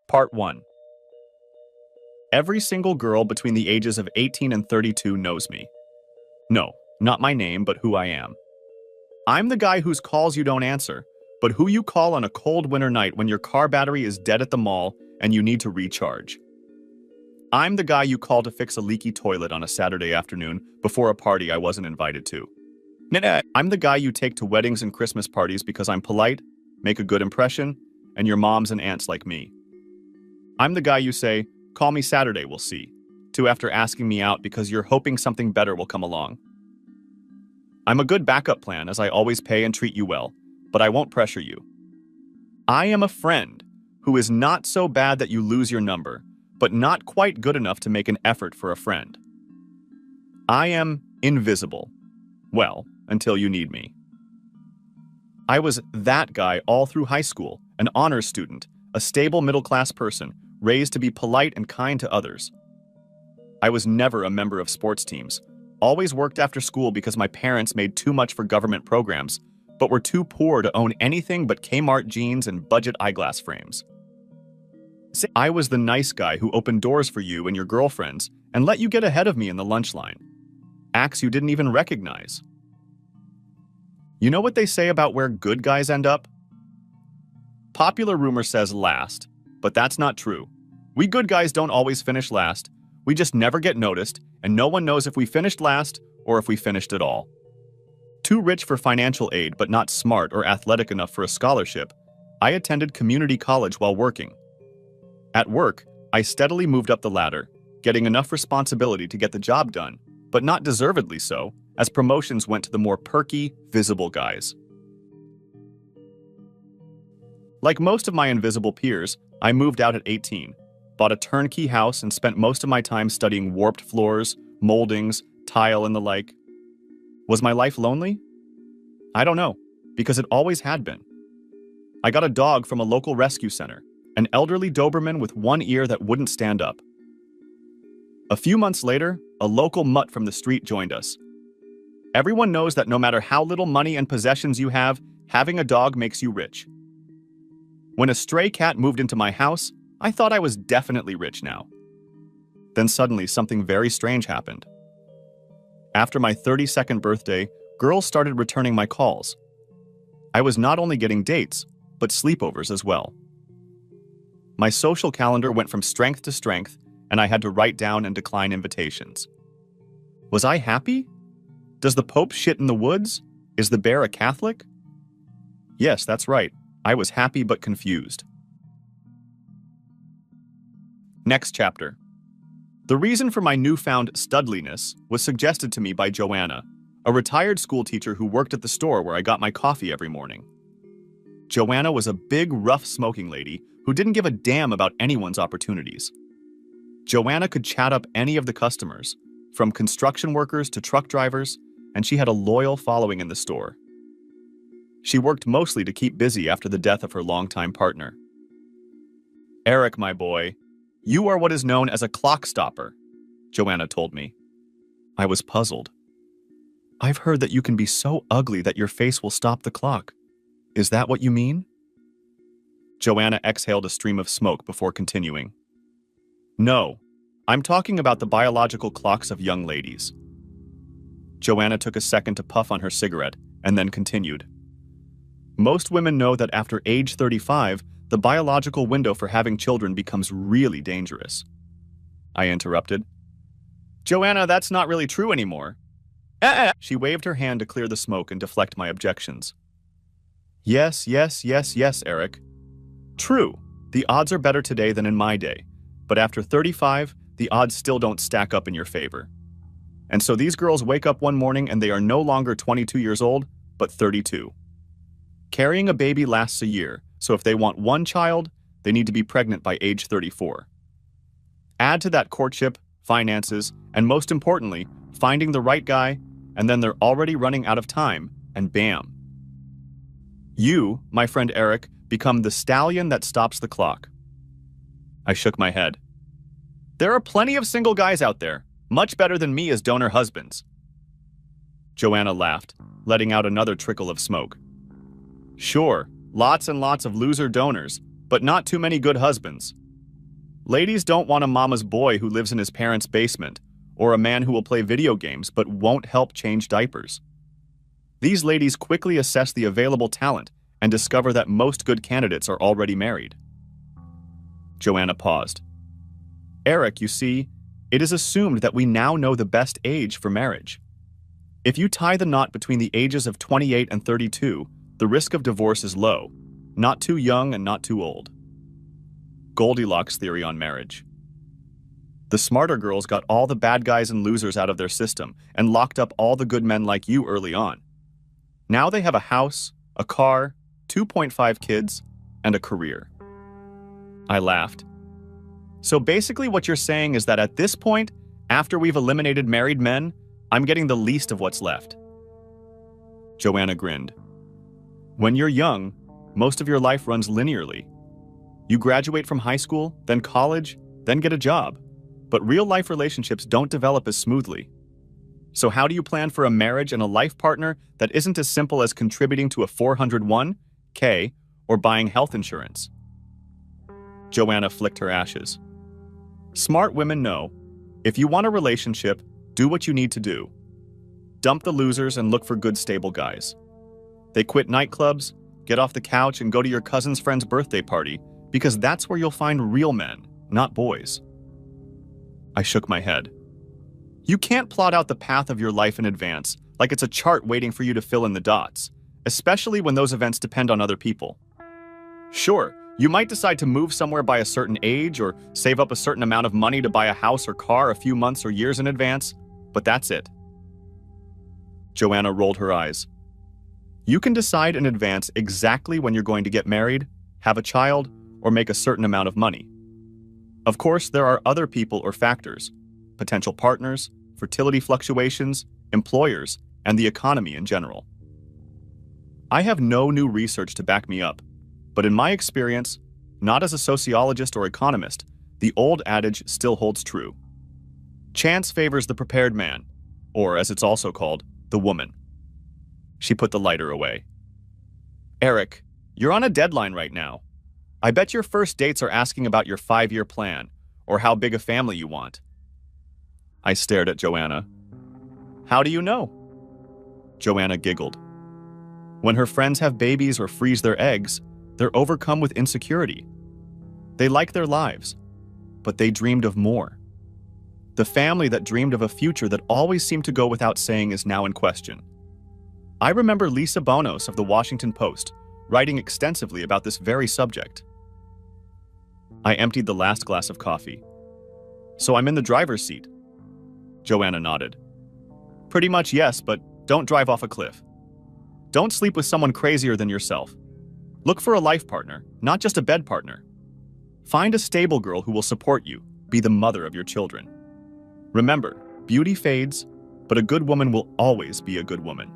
Part 1. Every single girl between the ages of 18 and 32 knows me. No, not my name, but who I am. I'm the guy whose calls you don't answer, but who you call on a cold winter night when your car battery is dead at the mall and you need to recharge. I'm the guy you call to fix a leaky toilet on a Saturday afternoon before a party I wasn't invited to. I'm the guy you take to weddings and Christmas parties because I'm polite, make a good impression, and your moms and aunts like me. I'm the guy you say, "Call me Saturday, we'll see," to after asking me out because you're hoping something better will come along. I'm a good backup plan as I always pay and treat you well, but I won't pressure you. I am a friend who is not so bad that you lose your number, but not quite good enough to make an effort for a friend. I am invisible. Well, until you need me. I was that guy all through high school, an honors student, a stable middle-class person, raised to be polite and kind to others. I was never a member of sports teams, always worked after school because my parents made too much for government programs, but were too poor to own anything but Kmart jeans and budget eyeglass frames. I was the nice guy who opened doors for you and your girlfriends and let you get ahead of me in the lunch line. Acts you didn't even recognize. You know what they say about where good guys end up? Popular rumor says last, but that's not true. We good guys don't always finish last. We just never get noticed, and no one knows if we finished last or if we finished at all. Too rich for financial aid but not smart or athletic enough for a scholarship, I attended community college while working. At work, I steadily moved up the ladder, getting enough responsibility to get the job done, but not deservedly so, as promotions went to the more perky, visible guys. Like most of my invisible peers, I moved out at 18, bought a turnkey house and spent most of my time studying warped floors, moldings, tile, and the like. Was my life lonely? I don't know, because it always had been. I got a dog from a local rescue center, an elderly Doberman with one ear that wouldn't stand up. A few months later, a local mutt from the street joined us. Everyone knows that no matter how little money and possessions you have, having a dog makes you rich. When a stray cat moved into my house, I thought I was definitely rich now. Then suddenly something very strange happened. After my 32nd birthday, girls started returning my calls. I was not only getting dates, but sleepovers as well. My social calendar went from strength to strength, and I had to write down and decline invitations. Was I happy? Does the Pope shit in the woods? Is the bear a Catholic? Yes, that's right. I was happy but confused. Next chapter. The reason for my newfound studliness was suggested to me by Joanna, a retired schoolteacher who worked at the store where I got my coffee every morning. Joanna was a big, rough smoking lady who didn't give a damn about anyone's opportunities. Joanna could chat up any of the customers, from construction workers to truck drivers, and she had a loyal following in the store. She worked mostly to keep busy after the death of her longtime partner. "Eric, my boy, you are what is known as a clock stopper," Joanna told me. I was puzzled. "I've heard that you can be so ugly that your face will stop the clock. Is that what you mean?" Joanna exhaled a stream of smoke before continuing. "No, I'm talking about the biological clocks of young ladies." Joanna took a second to puff on her cigarette and then continued. "Most women know that after age 35, the biological window for having children becomes really dangerous." I interrupted. "Joanna, that's not really true anymore." She waved her hand to clear the smoke and deflect my objections. Yes, Eric. True, the odds are better today than in my day, but after 35, the odds still don't stack up in your favor. And so these girls wake up one morning and they are no longer 22 years old, but 32. Carrying a baby lasts a year, so if they want one child, they need to be pregnant by age 34. Add to that courtship, finances, and most importantly, finding the right guy, and then they're already running out of time, and bam. You, my friend Eric, become the stallion that stops the clock. I shook my head. There are plenty of single guys out there, much better than me as donor husbands. Joanna laughed, letting out another trickle of smoke. Sure, lots and lots of loser donors, but not too many good husbands. Ladies don't want a mama's boy who lives in his parents' basement, or a man who will play video games but won't help change diapers. These ladies quickly assess the available talent and discover that most good candidates are already married. Joanna paused. Eric, you see, it is assumed that we now know the best age for marriage. If you tie the knot between the ages of 28 and 32, the risk of divorce is low, not too young and not too old. Goldilocks theory on marriage. The smarter girls got all the bad guys and losers out of their system and locked up all the good men like you early on. Now they have a house, a car, 2.5 kids, and a career. I laughed. So basically what you're saying is that at this point, after we've eliminated married men, I'm getting the least of what's left. Joanna grinned. When you're young, most of your life runs linearly. You graduate from high school, then college, then get a job. But real-life relationships don't develop as smoothly. So how do you plan for a marriage and a life partner that isn't as simple as contributing to a 401k or buying health insurance? Joanna flicked her ashes. Smart women know, if you want a relationship, do what you need to do. Dump the losers and look for good, stable guys. They quit nightclubs, get off the couch, and go to your cousin's friend's birthday party because that's where you'll find real men, not boys. I shook my head. You can't plot out the path of your life in advance, like it's a chart waiting for you to fill in the dots, especially when those events depend on other people. Sure, you might decide to move somewhere by a certain age or save up a certain amount of money to buy a house or car a few months or years in advance, but that's it. Joanna rolled her eyes. You can decide in advance exactly when you're going to get married, have a child, or make a certain amount of money. Of course, there are other people or factors, potential partners, fertility fluctuations, employers, and the economy in general. I have no new research to back me up, but in my experience, not as a sociologist or economist, the old adage still holds true. Chance favors the prepared man, or as it's also called, the woman. She put the lighter away. Eric, you're on a deadline right now. I bet your first dates are asking about your 5-year plan, or how big a family you want. I stared at Joanna. How do you know? Joanna giggled. When her friends have babies or freeze their eggs, they're overcome with insecurity. They like their lives, but they dreamed of more. The family that dreamed of a future that always seemed to go without saying is now in question. I remember Lisa Bonos of the Washington Post writing extensively about this very subject. I emptied the last glass of coffee. So I'm in the driver's seat. Joanna nodded. Pretty much yes, but don't drive off a cliff. Don't sleep with someone crazier than yourself. Look for a life partner, not just a bed partner. Find a stable girl who will support you, be the mother of your children. Remember, beauty fades, but a good woman will always be a good woman.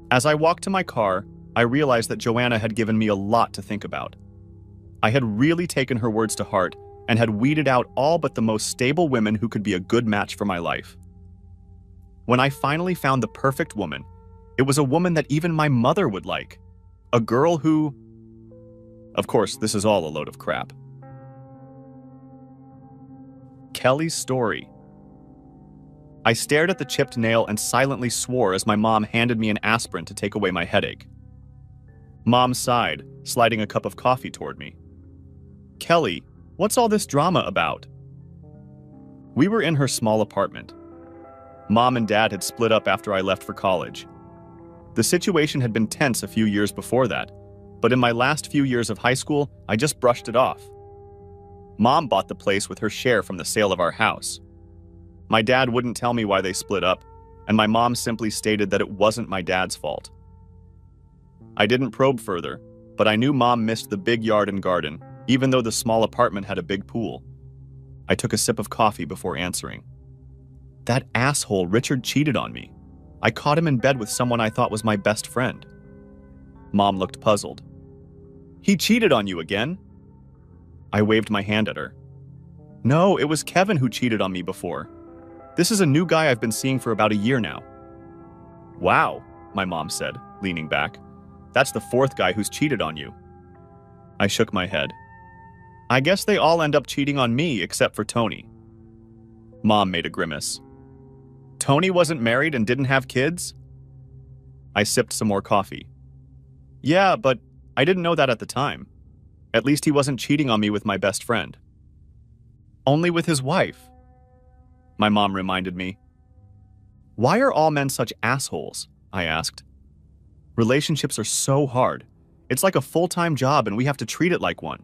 As I walked to my car, I realized that Joanna had given me a lot to think about. I had really taken her words to heart and had weeded out all but the most stable women who could be a good match for my life. When I finally found the perfect woman, it was a woman that even my mother would like. A girl who... Of course, this is all a load of crap. Kelly's story. I stared at the chipped nail and silently swore as my mom handed me an aspirin to take away my headache. Mom sighed, sliding a cup of coffee toward me. Kelly, what's all this drama about? We were in her small apartment. Mom and Dad had split up after I left for college. The situation had been tense a few years before that, but in my last few years of high school, I just brushed it off. Mom bought the place with her share from the sale of our house. My dad wouldn't tell me why they split up, and my mom simply stated that it wasn't my dad's fault. I didn't probe further, but I knew Mom missed the big yard and garden, even though the small apartment had a big pool. I took a sip of coffee before answering. That asshole Richard cheated on me. I caught him in bed with someone I thought was my best friend. Mom looked puzzled. He cheated on you again? I waved my hand at her. No, it was Kevin who cheated on me before. This is a new guy I've been seeing for about a year now. Wow, my mom said, leaning back. That's the 4th guy who's cheated on you. I shook my head. I guess they all end up cheating on me except for Tony. Mom made a grimace. Tony wasn't married and didn't have kids? I sipped some more coffee. Yeah, but I didn't know that at the time. At least he wasn't cheating on me with my best friend. Only with his wife. My mom reminded me. Why are all men such assholes? I asked. Relationships are so hard. It's like a full-time job and we have to treat it like one.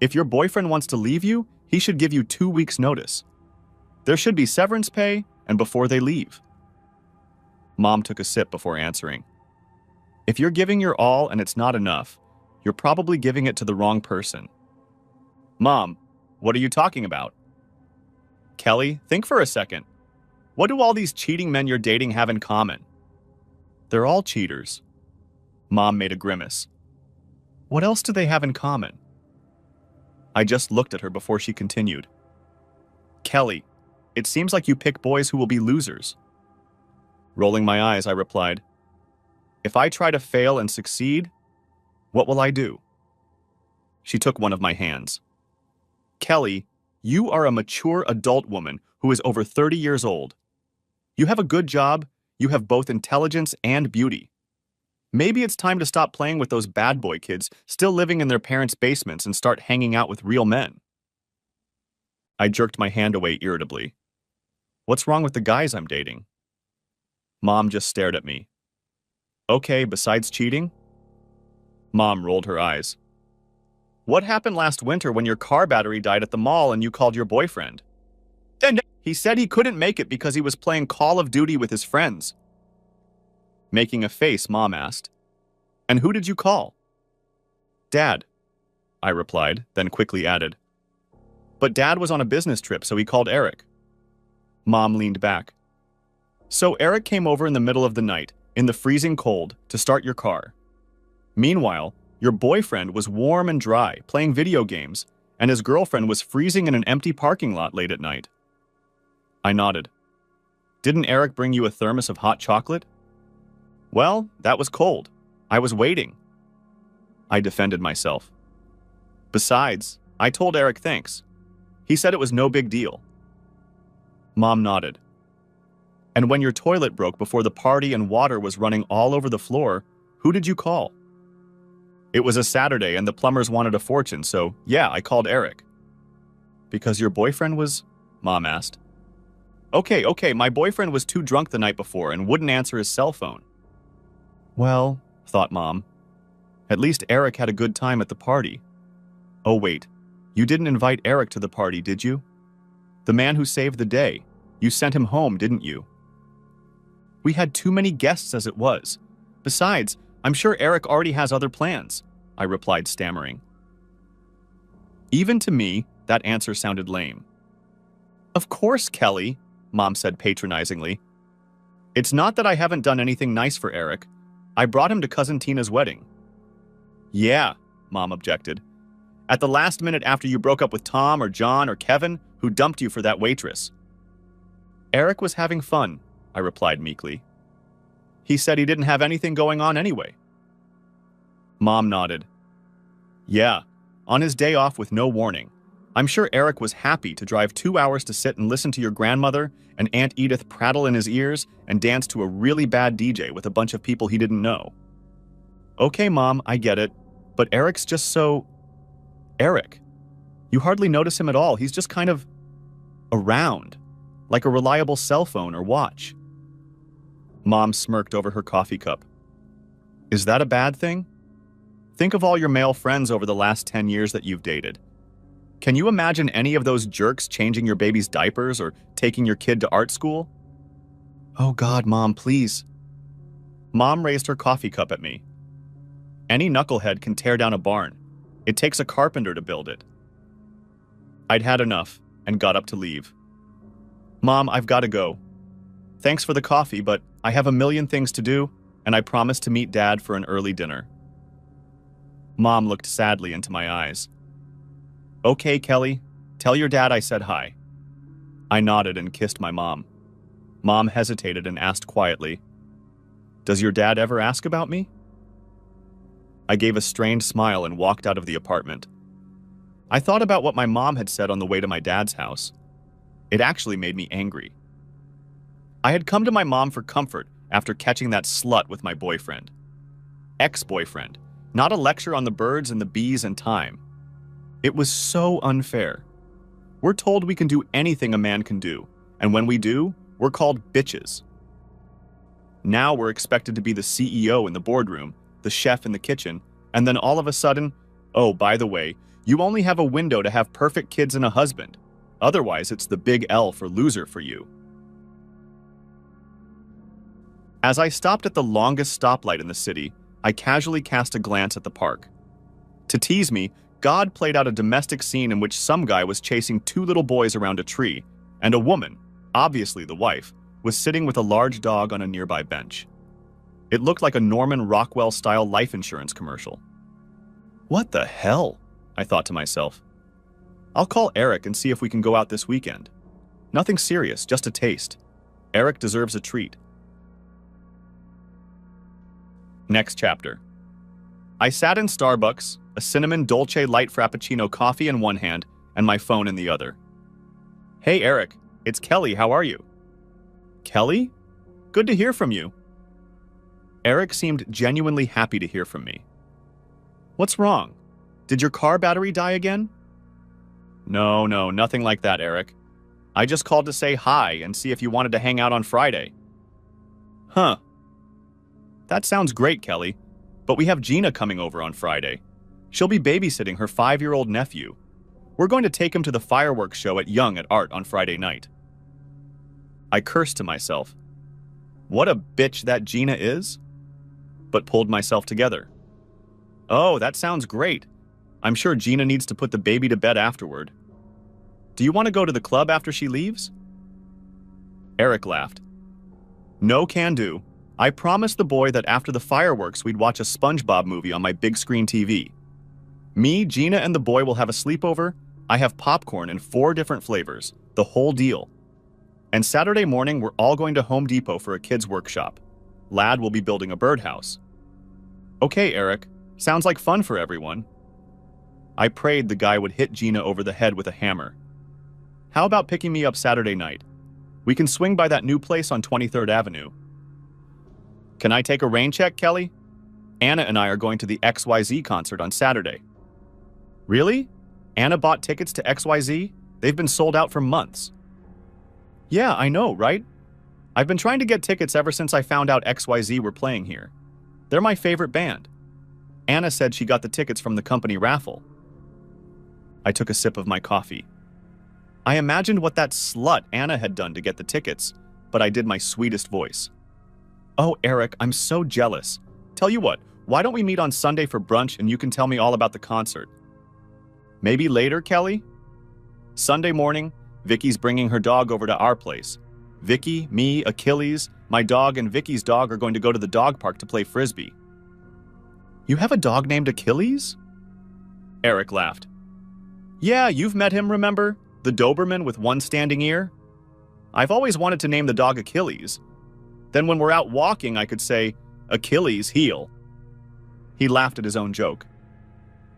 If your boyfriend wants to leave you, he should give you 2 weeks' notice. There should be severance pay and before they leave. Mom took a sip before answering. If you're giving your all and it's not enough, you're probably giving it to the wrong person. Mom, what are you talking about? Kelly, think for a second. What do all these cheating men you're dating have in common? They're all cheaters. Mom made a grimace. What else do they have in common? I just looked at her before she continued. Kelly, it seems like you pick boys who will be losers. Rolling my eyes, I replied, if I try to fail and succeed, what will I do? She took one of my hands. Kelly, you are a mature adult woman who is over 30 years old. You have a good job, you have both intelligence and beauty. Maybe it's time to stop playing with those bad boy kids still living in their parents' basements and start hanging out with real men. I jerked my hand away irritably. What's wrong with the guys I'm dating? Mom just stared at me. Okay, besides cheating? Mom rolled her eyes. What happened last winter when your car battery died at the mall and you called your boyfriend? And he said he couldn't make it because he was playing Call of Duty with his friends. Making a face, Mom asked, and who did you call? Dad, I replied, then quickly added. But Dad was on a business trip, so he called Eric. Mom leaned back. So Eric came over in the middle of the night, in the freezing cold, to start your car. Meanwhile, your boyfriend was warm and dry, playing video games, and his girlfriend was freezing in an empty parking lot late at night. I nodded. Didn't Eric bring you a thermos of hot chocolate? Well, that was cold. I was waiting. I defended myself. Besides, I told Eric thanks. He said it was no big deal. Mom nodded. And when your toilet broke before the party and water was running all over the floor, who did you call? It was a Saturday and the plumbers wanted a fortune, so yeah, I called Eric. Because your boyfriend was? Mom asked. Okay, my boyfriend was too drunk the night before and wouldn't answer his cell phone. Well, thought Mom, at least Eric had a good time at the party. Oh wait, you didn't invite Eric to the party, did you? The man who saved the day. You sent him home, didn't you? We had too many guests as it was. Besides, I'm sure Eric already has other plans, I replied, stammering. Even to me, that answer sounded lame. Of course, Kelly, Mom said patronizingly. It's not that I haven't done anything nice for Eric. I brought him to Cousin Tina's wedding. Yeah, Mom objected. At the last minute after you broke up with Tom or John or Kevin, who dumped you for that waitress. Eric was having fun, I replied meekly. He said he didn't have anything going on anyway. Mom nodded. Yeah, on his day off with no warning. I'm sure Eric was happy to drive 2 hours to sit and listen to your grandmother and Aunt Edith prattle in his ears and dance to a really bad DJ with a bunch of people he didn't know. Okay, Mom, I get it, but Eric's just so... Eric. You hardly notice him at all. He's just kind of around, like a reliable cell phone or watch. Mom smirked over her coffee cup. Is that a bad thing? Think of all your male friends over the last 10 years that you've dated. Can you imagine any of those jerks changing your baby's diapers or taking your kid to art school? Oh God, Mom, please. Mom raised her coffee cup at me. Any knucklehead can tear down a barn. It takes a carpenter to build it. I'd had enough and got up to leave. Mom, I've got to go. Thanks for the coffee, but I have a million things to do, and I promised to meet Dad for an early dinner. Mom looked sadly into my eyes. Okay, Kelly, tell your dad I said hi. I nodded and kissed my mom. Mom hesitated and asked quietly, Does your dad ever ask about me? I gave a strained smile and walked out of the apartment. I thought about what my mom had said on the way to my dad's house. It actually made me angry. I had come to my mom for comfort after catching that slut with my boyfriend. Ex-boyfriend, not a lecture on the birds and the bees and time. It was so unfair. We're told we can do anything a man can do, and when we do, we're called bitches. Now we're expected to be the CEO in the boardroom, the chef in the kitchen, and then all of a sudden, oh, by the way, you only have a window to have perfect kids and a husband. Otherwise, it's the big L for loser for you. As I stopped at the longest stoplight in the city, I casually cast a glance at the park. To tease me, God played out a domestic scene in which some guy was chasing two little boys around a tree, and a woman, obviously the wife, was sitting with a large dog on a nearby bench. It looked like a Norman Rockwell-style life insurance commercial. What the hell? I thought to myself. I'll call Eric and see if we can go out this weekend. Nothing serious, just a taste. Eric deserves a treat. Next chapter. I sat in Starbucks, a cinnamon dolce light frappuccino coffee in one hand and my phone in the other. Hey Eric, it's Kelly, how are you? Kelly? Good to hear from you. Eric seemed genuinely happy to hear from me. What's wrong? Did your car battery die again? No, nothing like that, Eric. I just called to say hi and see if you wanted to hang out on Friday. Huh. That sounds great, Kelly, but we have Gina coming over on Friday. She'll be babysitting her 5-year-old nephew. We're going to take him to the fireworks show at Young at Art on Friday night. I cursed to myself. What a bitch that Gina is, but pulled myself together. Oh, that sounds great. I'm sure Gina needs to put the baby to bed afterward. Do you want to go to the club after she leaves? Eric laughed. No can do. I promised the boy that after the fireworks we'd watch a SpongeBob movie on my big screen TV. Me, Gina, and the boy will have a sleepover. I have popcorn in 4 different flavors, the whole deal. And Saturday morning we're all going to Home Depot for a kids' workshop. Lad will be building a birdhouse. Okay, Eric. Sounds like fun for everyone. I prayed the guy would hit Gina over the head with a hammer. How about picking me up Saturday night? We can swing by that new place on 23rd Avenue. Can I take a rain check, Kelly? Anna and I are going to the XYZ concert on Saturday. Really? Anna bought tickets to XYZ? They've been sold out for months. Yeah, I know, right? I've been trying to get tickets ever since I found out XYZ were playing here. They're my favorite band. Anna said she got the tickets from the company raffle. I took a sip of my coffee. I imagined what that slut Anna had done to get the tickets, but I did my sweetest voice. Oh, Eric, I'm so jealous. Tell you what, why don't we meet on Sunday for brunch and you can tell me all about the concert? Maybe later, Kelly? Sunday morning, Vicky's bringing her dog over to our place. Vicky, me, Achilles, my dog, and Vicky's dog are going to go to the dog park to play frisbee. You have a dog named Achilles? Eric laughed. Yeah, you've met him, remember? The Doberman with one standing ear? I've always wanted to name the dog Achilles. Then when we're out walking, I could say, Achilles' heel. He laughed at his own joke.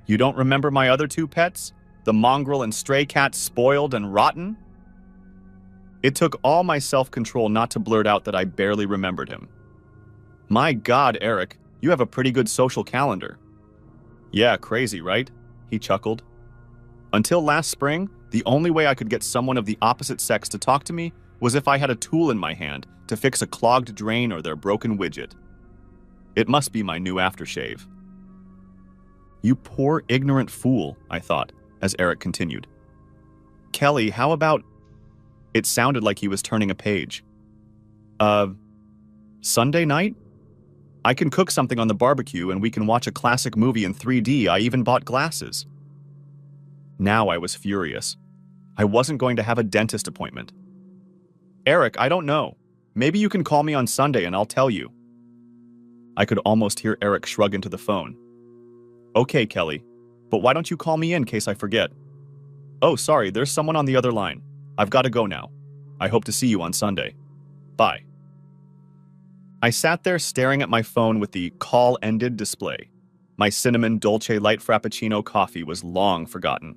You don't remember my other 2 pets? The mongrel and stray cat Spoiled and Rotten? It took all my self-control not to blurt out that I barely remembered him. My God, Eric, you have a pretty good social calendar. Yeah, crazy, right? He chuckled. Until last spring, the only way I could get someone of the opposite sex to talk to me was if I had a tool in my hand to fix a clogged drain or their broken widget. It must be my new aftershave. You poor, ignorant fool, I thought, as Eric continued. Kelly, how about... It sounded like he was turning a page. Sunday night? I can cook something on the barbecue and we can watch a classic movie in 3D. I even bought glasses. Now I was furious. I wasn't going to have a dentist appointment. Eric, I don't know. Maybe you can call me on Sunday and I'll tell you. I could almost hear Eric shrug into the phone. Okay, Kelly, but why don't you call me in case I forget? Oh, sorry, there's someone on the other line. I've got to go now. I hope to see you on Sunday. Bye. I sat there staring at my phone with the call ended display. My cinnamon dolce light frappuccino coffee was long forgotten.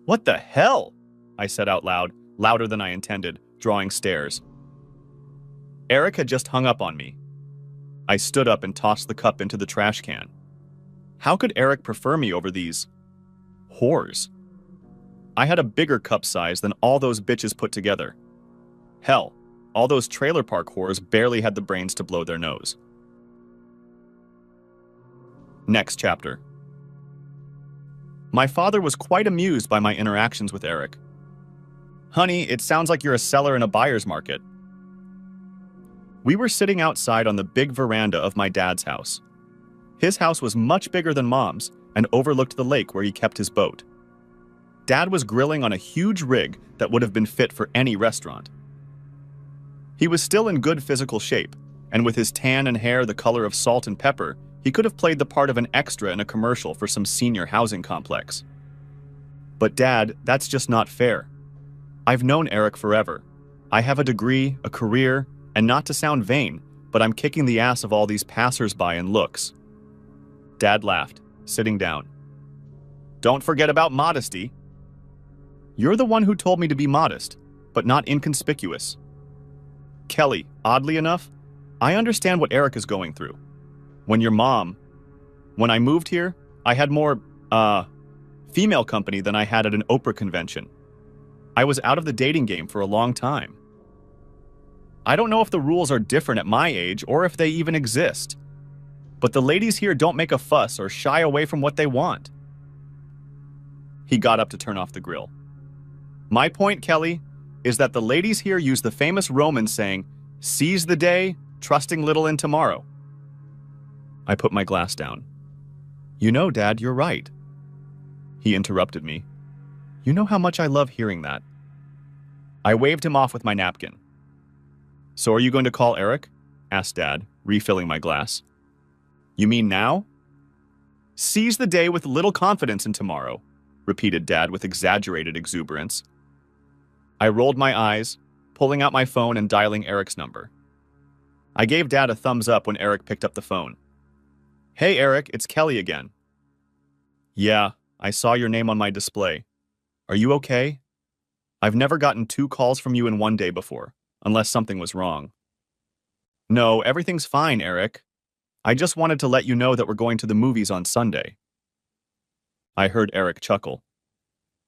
What the hell? I said out loud, louder than I intended, drawing stares. Eric had just hung up on me. I stood up and tossed the cup into the trash can. How could Eric prefer me over these whores? I had a bigger cup size than all those bitches put together. Hell, all those trailer park whores barely had the brains to blow their nose. Next chapter. My father was quite amused by my interactions with Eric. Honey, it sounds like you're a seller in a buyer's market. We were sitting outside on the big veranda of my dad's house. His house was much bigger than Mom's and overlooked the lake where he kept his boat. Dad was grilling on a huge rig that would have been fit for any restaurant. He was still in good physical shape, and with his tan and hair the color of salt and pepper, he could have played the part of an extra in a commercial for some senior housing complex. But Dad, that's just not fair. I've known Eric forever. I have a degree, a career, and not to sound vain, but I'm kicking the ass of all these passers-by in looks. Dad laughed, sitting down. Don't forget about modesty. You're the one who told me to be modest, but not inconspicuous. Kelly, oddly enough, I understand what Eric is going through. When I moved here, I had more, female company than I had at an Oprah convention. I was out of the dating game for a long time. I don't know if the rules are different at my age or if they even exist. But the ladies here don't make a fuss or shy away from what they want. He got up to turn off the grill. My point, Kelly, is that the ladies here use the famous Roman saying, seize the day, trusting little in tomorrow. I put my glass down. You know, Dad, you're right. He interrupted me. You know how much I love hearing that. I waved him off with my napkin. So are you going to call Eric? Asked Dad, refilling my glass. You mean now? Seize the day with little confidence in tomorrow, repeated Dad with exaggerated exuberance. I rolled my eyes, pulling out my phone and dialing Eric's number. I gave Dad a thumbs up when Eric picked up the phone. Hey Eric, it's Kelly again. Yeah, I saw your name on my display. Are you okay? I've never gotten 2 calls from you in one day before, unless something was wrong. No, everything's fine, Eric. I just wanted to let you know that we're going to the movies on Sunday. I heard Eric chuckle.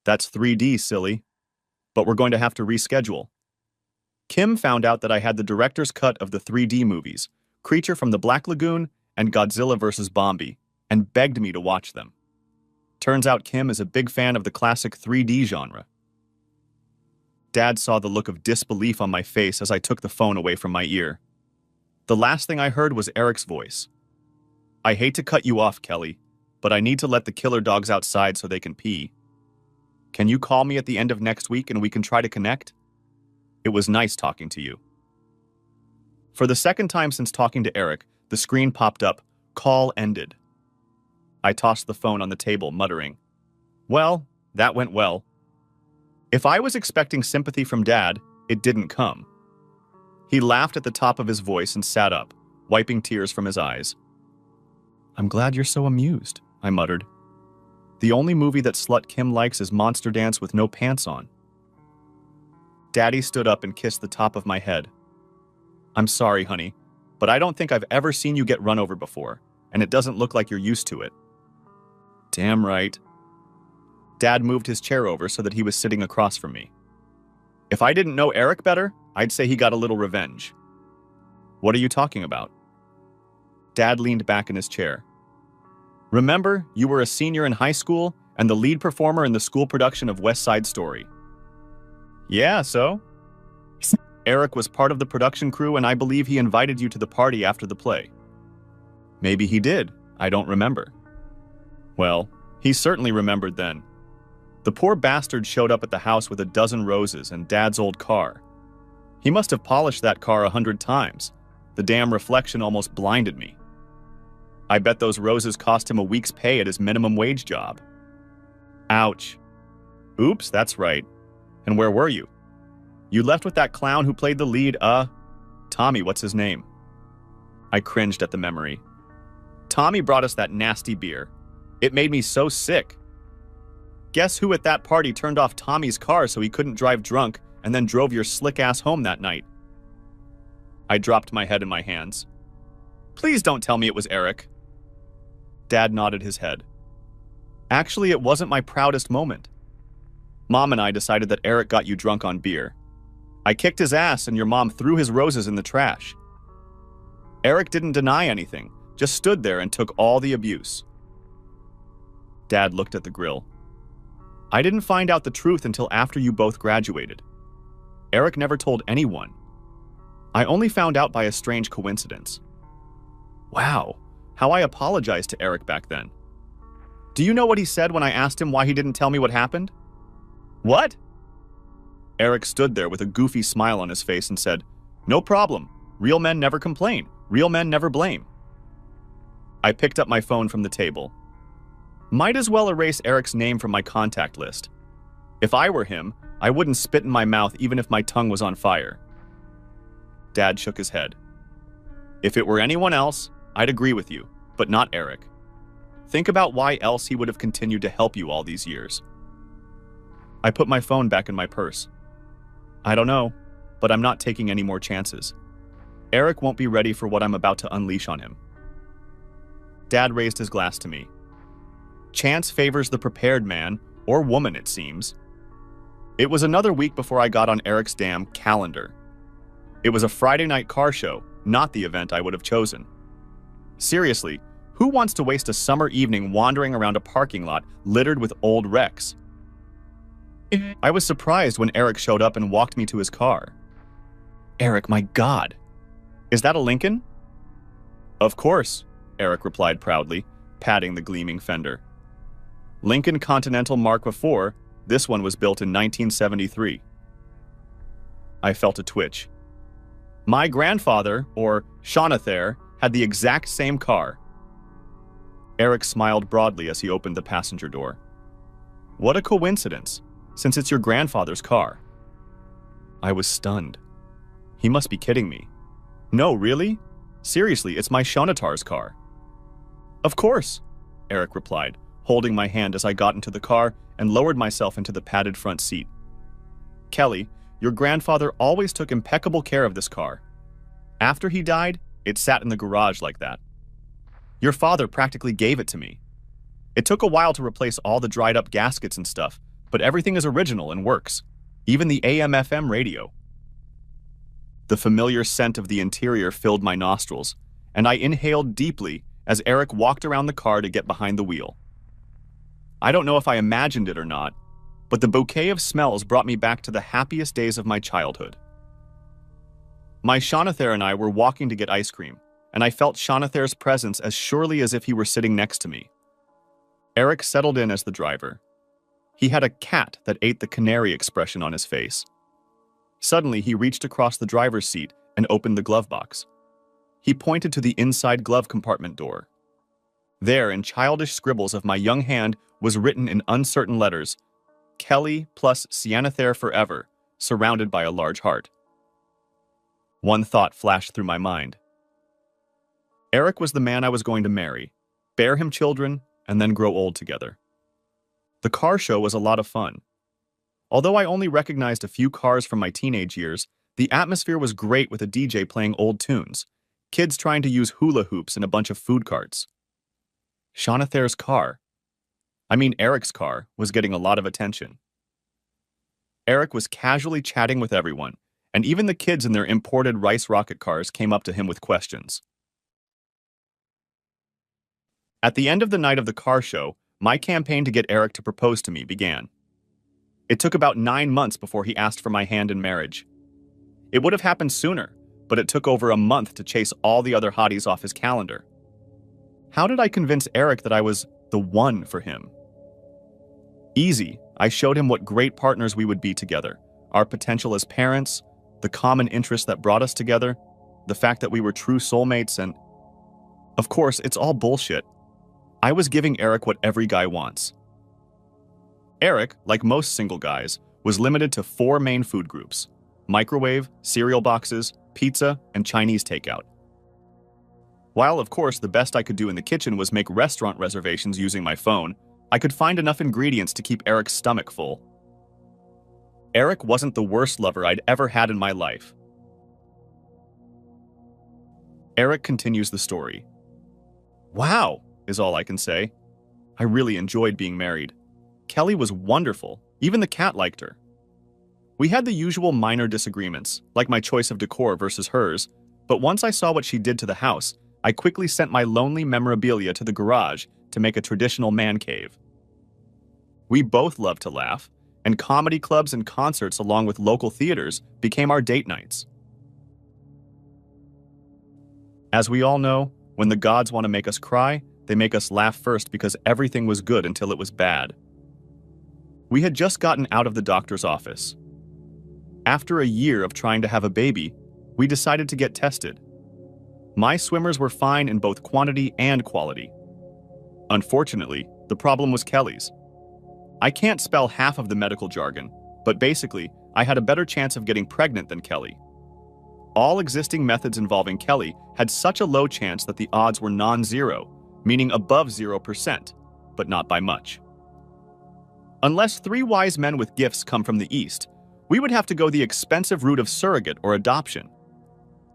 That's 3D, silly. But we're going to have to reschedule. Kim found out that I had the director's cut of the 3D movies, Creature from the Black Lagoon and Godzilla vs. Bombi, and begged me to watch them. Turns out Kim is a big fan of the classic 3D genre. Dad saw the look of disbelief on my face as I took the phone away from my ear. The last thing I heard was Eric's voice. I hate to cut you off, Kelly, but I need to let the killer dogs outside so they can pee. Can you call me at the end of next week and we can try to connect? It was nice talking to you. For the second time since talking to Eric, the screen popped up, call ended. I tossed the phone on the table, muttering, well, that went well. If I was expecting sympathy from Dad, it didn't come. He laughed at the top of his voice and sat up, wiping tears from his eyes. I'm glad you're so amused, I muttered. The only movie that slut Kim likes is Monster Dance with no pants on. Daddy stood up and kissed the top of my head. I'm sorry, honey, but I don't think I've ever seen you get run over before, and it doesn't look like you're used to it. Damn right. Dad moved his chair over so that he was sitting across from me. If I didn't know Eric better, I'd say he got a little revenge. What are you talking about? Dad leaned back in his chair. Remember, you were a senior in high school and the lead performer in the school production of West Side Story. Yeah, so? Eric was part of the production crew and I believe he invited you to the party after the play. Maybe he did. I don't remember. Well, he certainly remembered then. The poor bastard showed up at the house with a dozen roses and Dad's old car. He must have polished that car 100 times. The damn reflection almost blinded me. I bet those roses cost him a week's pay at his minimum wage job. Ouch. Oops, that's right. And where were you? You left with that clown who played the lead, Tommy, what's his name? I cringed at the memory. Tommy brought us that nasty beer. It made me so sick. Guess who at that party turned off Tommy's car so he couldn't drive drunk and then drove your slick ass home that night? I dropped my head in my hands. Please don't tell me it was Eric. Dad nodded his head. Actually, it wasn't my proudest moment. Mom and I decided that Eric got you drunk on beer. I kicked his ass and your mom threw his roses in the trash. Eric didn't deny anything, just stood there and took all the abuse. Dad looked at the grill. I didn't find out the truth until after you both graduated. Eric never told anyone. I only found out by a strange coincidence. Wow, how I apologized to Eric back then. Do you know what he said when I asked him why he didn't tell me what happened? What? Eric stood there with a goofy smile on his face and said, "No problem. Real men never complain. Real men never blame." I picked up my phone from the table. Might as well erase Eric's name from my contact list. If I were him, I wouldn't spit in my mouth even if my tongue was on fire. Dad shook his head. If it were anyone else, I'd agree with you, but not Eric. Think about why else he would have continued to help you all these years. I put my phone back in my purse. I don't know, but I'm not taking any more chances. Eric won't be ready for what I'm about to unleash on him. Dad raised his glass to me. Chance favors the prepared man, or woman it seems. It was another week before I got on Eric's damn calendar. It was a Friday night car show, not the event I would have chosen. Seriously, who wants to waste a summer evening wandering around a parking lot littered with old wrecks? I was surprised when Eric showed up and walked me to his car. Eric, my God. Is that a Lincoln? Of course, Eric replied proudly, patting the gleaming fender. Lincoln Continental Mark IV, this one was built in 1973. I felt a twitch. My grandfather, or Shaunathair, had the exact same car. Eric smiled broadly as he opened the passenger door. What a coincidence, since it's your grandfather's car. I was stunned. He must be kidding me. No, really? Seriously, it's my Shaunathair's car. Of course, Eric replied, holding my hand as I got into the car and lowered myself into the padded front seat. Kelly, your grandfather always took impeccable care of this car. After he died, it sat in the garage like that. Your father practically gave it to me. It took a while to replace all the dried up gaskets and stuff, but everything is original and works. Even the AM/FM radio. The familiar scent of the interior filled my nostrils, and I inhaled deeply as Eric walked around the car to get behind the wheel. I don't know if I imagined it or not, but the bouquet of smells brought me back to the happiest days of my childhood. My Shaunathair and I were walking to get ice cream, and I felt Shaunathair's presence as surely as if he were sitting next to me. Eric settled in as the driver. He had a cat that ate the canary expression on his face. Suddenly, he reached across the driver's seat and opened the glove box. He pointed to the inside glove compartment door. There, in childish scribbles of my young hand, was written in uncertain letters, Kelly plus Shaunathair forever, surrounded by a large heart. One thought flashed through my mind. Eric was the man I was going to marry, bear him children, and then grow old together. The car show was a lot of fun. Although I only recognized a few cars from my teenage years, the atmosphere was great with a DJ playing old tunes, kids trying to use hula hoops and a bunch of food carts. Shaunathair's car, Eric's car, was getting a lot of attention. Eric was casually chatting with everyone, and even the kids in their imported rice rocket cars came up to him with questions. At the end of the night of the car show, my campaign to get Eric to propose to me began. It took about 9 months before he asked for my hand in marriage. It would have happened sooner, but it took over a month to chase all the other hotties off his calendar. How did I convince Eric that I was the one for him? Easy. I showed him what great partners we would be together, our potential as parents, the common interests that brought us together, the fact that we were true soulmates, and... Of course, it's all bullshit. I was giving Eric what every guy wants. Eric, like most single guys, was limited to 4 main food groups: microwave, cereal boxes, pizza, and Chinese takeout. While, of course, the best I could do in the kitchen was make restaurant reservations using my phone, I could find enough ingredients to keep Eric's stomach full. Eric wasn't the worst lover I'd ever had in my life. Eric continues the story. Wow, is all I can say. I really enjoyed being married. Kelly was wonderful. Even the cat liked her. We had the usual minor disagreements, like my choice of decor versus hers, but once I saw what she did to the house, I quickly sent my lonely memorabilia to the garage to make a traditional man cave. We both loved to laugh, and comedy clubs and concerts along with local theaters became our date nights. As we all know, when the gods want to make us cry, they make us laugh first because everything was good until it was bad. We had just gotten out of the doctor's office. After a year of trying to have a baby, we decided to get tested. My swimmers were fine in both quantity and quality. Unfortunately, the problem was Kelly's. I can't spell half of the medical jargon, but basically, I had a better chance of getting pregnant than Kelly. All existing methods involving Kelly had such a low chance that the odds were non-zero, meaning above 0%, but not by much. Unless 3 wise men with gifts come from the East, we would have to go the expensive route of surrogate or adoption.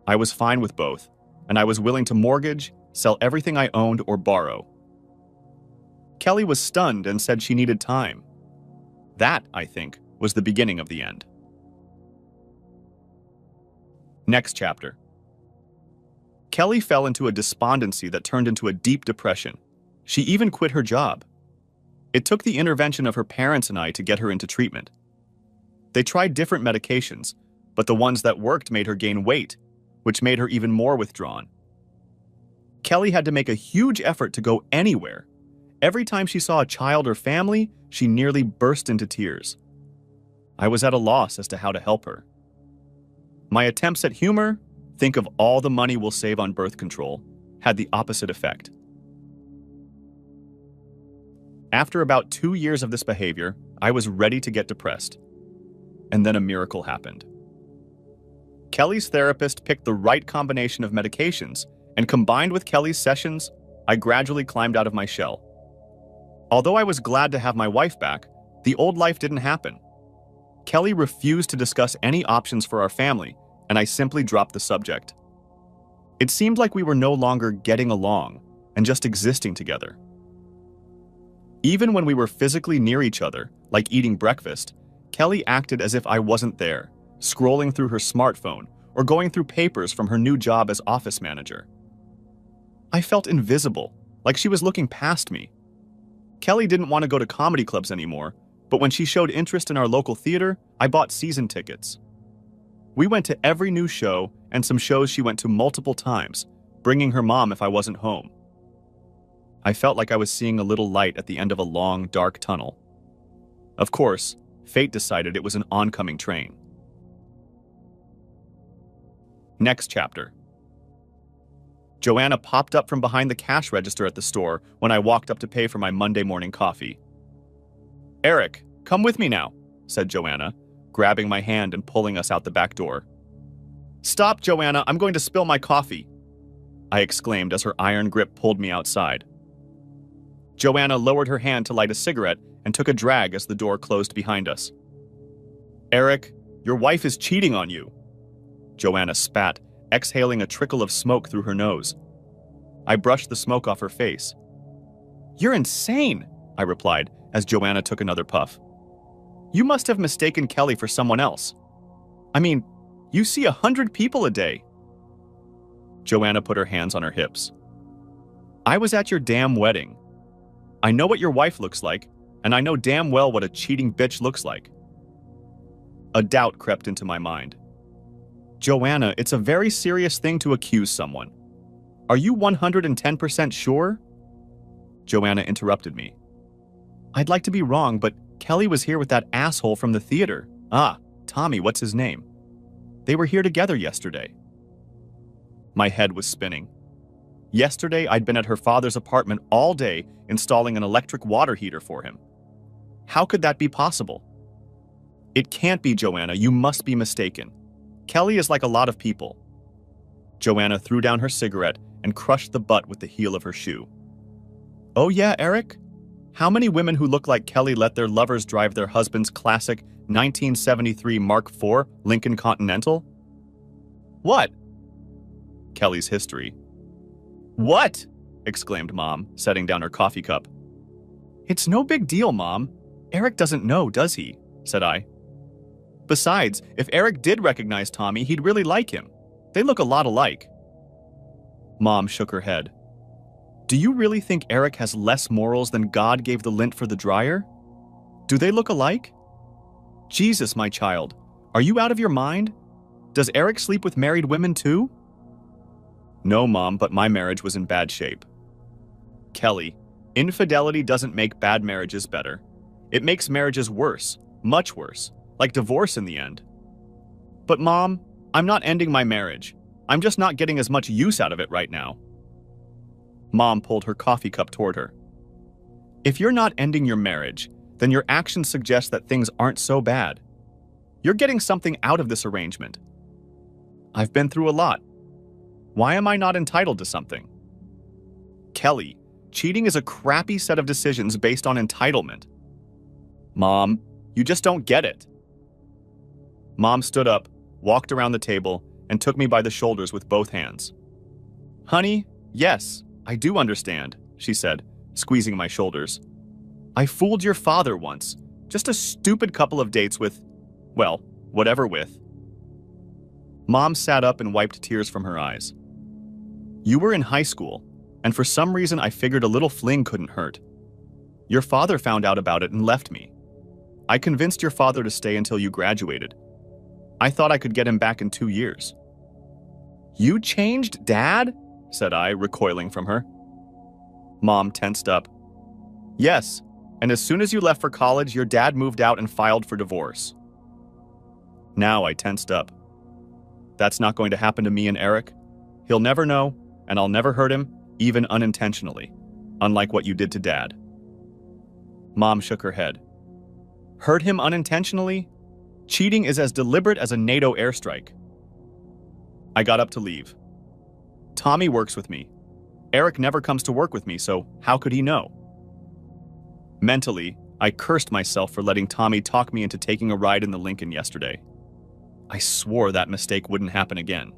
I was fine with both, and I was willing to mortgage, sell everything I owned, or borrow. Kelly was stunned and said she needed time. That, I think, was the beginning of the end. Next chapter. Kelly fell into a despondency that turned into a deep depression. She even quit her job. It took the intervention of her parents and I to get her into treatment. They tried different medications, but the ones that worked made her gain weight, which made her even more withdrawn. Kelly had to make a huge effort to go anywhere. Every time she saw a child or family, she nearly burst into tears. I was at a loss as to how to help her. My attempts at humor, think of all the money we'll save on birth control, had the opposite effect. After about 2 years of this behavior, I was ready to get depressed. And then a miracle happened. Kelly's therapist picked the right combination of medications, and combined with Kelly's sessions, I gradually climbed out of my shell. Although I was glad to have my wife back, the old life didn't happen. Kelly refused to discuss any options for our family, and I simply dropped the subject. It seemed like we were no longer getting along and just existing together. Even when we were physically near each other, like eating breakfast, Kelly acted as if I wasn't there, scrolling through her smartphone or going through papers from her new job as office manager. I felt invisible, like she was looking past me. Kelly didn't want to go to comedy clubs anymore, but when she showed interest in our local theater, I bought season tickets. We went to every new show and some shows she went to multiple times, bringing her mom if I wasn't home. I felt like I was seeing a little light at the end of a long, dark tunnel. Of course, fate decided it was an oncoming train. Next chapter. Joanna popped up from behind the cash register at the store when I walked up to pay for my Monday morning coffee. "Eric, come with me now," said Joanna, grabbing my hand and pulling us out the back door. "Stop, Joanna, I'm going to spill my coffee," I exclaimed as her iron grip pulled me outside. Joanna lowered her hand to light a cigarette and took a drag as the door closed behind us. "Eric, your wife is cheating on you," Joanna spat, exhaling a trickle of smoke through her nose. I brushed the smoke off her face. "You're insane," I replied as Joanna took another puff. "You must have mistaken Kelly for someone else. I mean, you see 100 people a day." Joanna put her hands on her hips. "I was at your damn wedding. I know what your wife looks like, and I know damn well what a cheating bitch looks like." A doubt crept into my mind. "Joanna, it's a very serious thing to accuse someone. Are you 110% sure?" Joanna interrupted me. "I'd like to be wrong, but Kelly was here with that asshole from the theater. Tommy, what's his name? They were here together yesterday." My head was spinning. Yesterday, I'd been at her father's apartment all day installing an electric water heater for him. How could that be possible? "It can't be, Joanna. You must be mistaken. Kelly is like a lot of people." Joanna threw down her cigarette and crushed the butt with the heel of her shoe. "Oh yeah, Eric? How many women who look like Kelly let their lovers drive their husband's classic 1973 Mark IV Lincoln Continental? What? Kelly's history. What? Exclaimed Mom, setting down her coffee cup. It's no big deal, Mom. Eric doesn't know, does he? Said I. Besides, if Eric did recognize Tommy, he'd really like him. They look a lot alike. Mom shook her head. Do you really think Eric has less morals than God gave the lint for the dryer? Do they look alike? Jesus, my child, are you out of your mind? Does Eric sleep with married women too? No, Mom, but my marriage was in bad shape. Kelly, infidelity doesn't make bad marriages better. It makes marriages worse, much worse, like divorce in the end. But Mom, I'm not ending my marriage. I'm just not getting as much use out of it right now. Mom pulled her coffee cup toward her. If you're not ending your marriage, then your actions suggest that things aren't so bad. You're getting something out of this arrangement. I've been through a lot. Why am I not entitled to something? Kelly, cheating is a crappy set of decisions based on entitlement. Mom, you just don't get it. Mom stood up, walked around the table, and took me by the shoulders with both hands. Honey, yes, I do understand, she said, squeezing my shoulders. I fooled your father once. Just a stupid couple of dates with, well, whatever with. Mom sat up and wiped tears from her eyes. You were in high school, and for some reason I figured a little fling couldn't hurt. Your father found out about it and left me. I convinced your father to stay until you graduated. I thought I could get him back in 2 years. You changed, Dad? Said I, recoiling from her. Mom tensed up. Yes, and as soon as you left for college, your dad moved out and filed for divorce. Now I tensed up. That's not going to happen to me and Eric. He'll never know, and I'll never hurt him, even unintentionally, unlike what you did to Dad. Mom shook her head. Hurt him unintentionally? Cheating is as deliberate as a NATO airstrike. I got up to leave. Tommy works with me. Eric never comes to work with me, so how could he know? Mentally, I cursed myself for letting Tommy talk me into taking a ride in the Lincoln yesterday. I swore that mistake wouldn't happen again.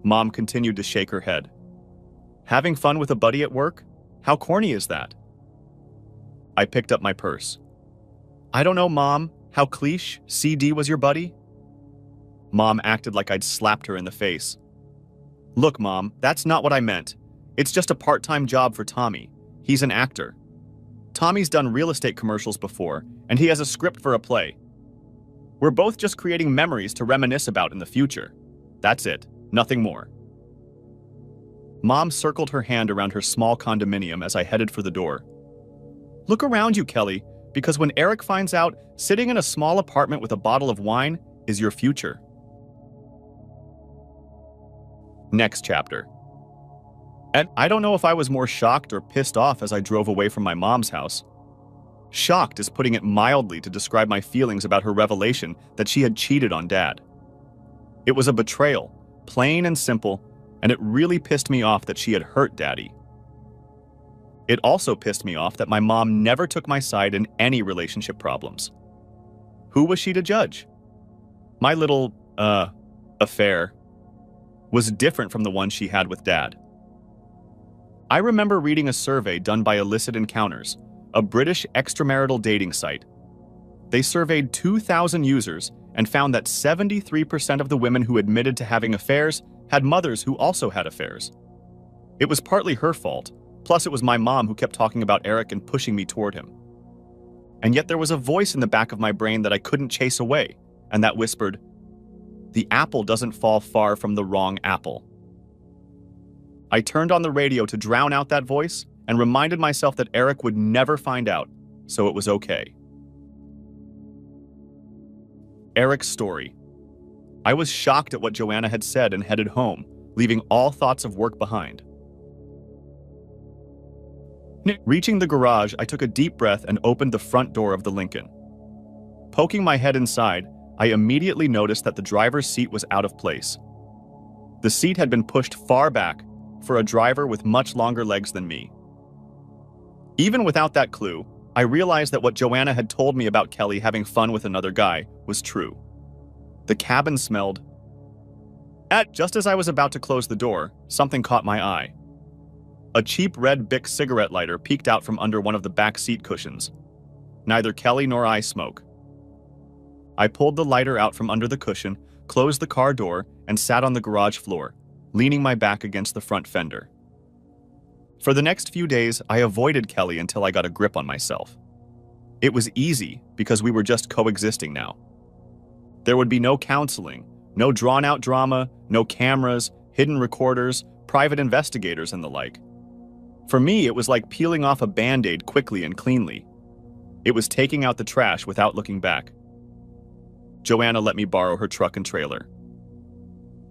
Mom continued to shake her head. Having fun with a buddy at work? How corny is that? I picked up my purse. I don't know, Mom. How cliche? CD was your buddy? Mom acted like I'd slapped her in the face. Look, Mom, that's not what I meant. It's just a part-time job for Tommy. He's an actor. Tommy's done real estate commercials before, and he has a script for a play. We're both just creating memories to reminisce about in the future. That's it. Nothing more. Mom circled her hand around her small condominium as I headed for the door. Look around you, Kelly, because when Eric finds out, sitting in a small apartment with a bottle of wine is your future. Next chapter. And I don't know if I was more shocked or pissed off as I drove away from my mom's house. Shocked is putting it mildly to describe my feelings about her revelation that she had cheated on Dad. It was a betrayal, plain and simple, and it really pissed me off that she had hurt Daddy. It also pissed me off that my mom never took my side in any relationship problems. Who was she to judge? My little, affair was different from the one she had with Dad. I remember reading a survey done by Illicit Encounters, a British extramarital dating site. They surveyed 2,000 users and found that 73% of the women who admitted to having affairs had mothers who also had affairs. It was partly her fault, plus it was my mom who kept talking about Eric and pushing me toward him. And yet there was a voice in the back of my brain that I couldn't chase away, and that whispered, "The apple doesn't fall far from the wrong apple." I turned on the radio to drown out that voice and reminded myself that Eric would never find out, so it was okay. Eric's story. I was shocked at what Joanna had said and headed home, leaving all thoughts of work behind. Reaching the garage, I took a deep breath and opened the front door of the Lincoln. Poking my head inside, I immediately noticed that the driver's seat was out of place. The seat had been pushed far back for a driver with much longer legs than me. Even without that clue, I realized that what Joanna had told me about Kelly having fun with another guy was true. The cabin smelled. Just as I was about to close the door, something caught my eye. A cheap red Bic cigarette lighter peeked out from under one of the back seat cushions. Neither Kelly nor I smoke. I pulled the lighter out from under the cushion, closed the car door, and sat on the garage floor, leaning my back against the front fender. For the next few days, I avoided Kelly until I got a grip on myself. It was easy because we were just coexisting now. There would be no counseling, no drawn-out drama, no cameras, hidden recorders, private investigators, and the like. For me, it was like peeling off a Band-Aid quickly and cleanly. It was taking out the trash without looking back. Joanna let me borrow her truck and trailer.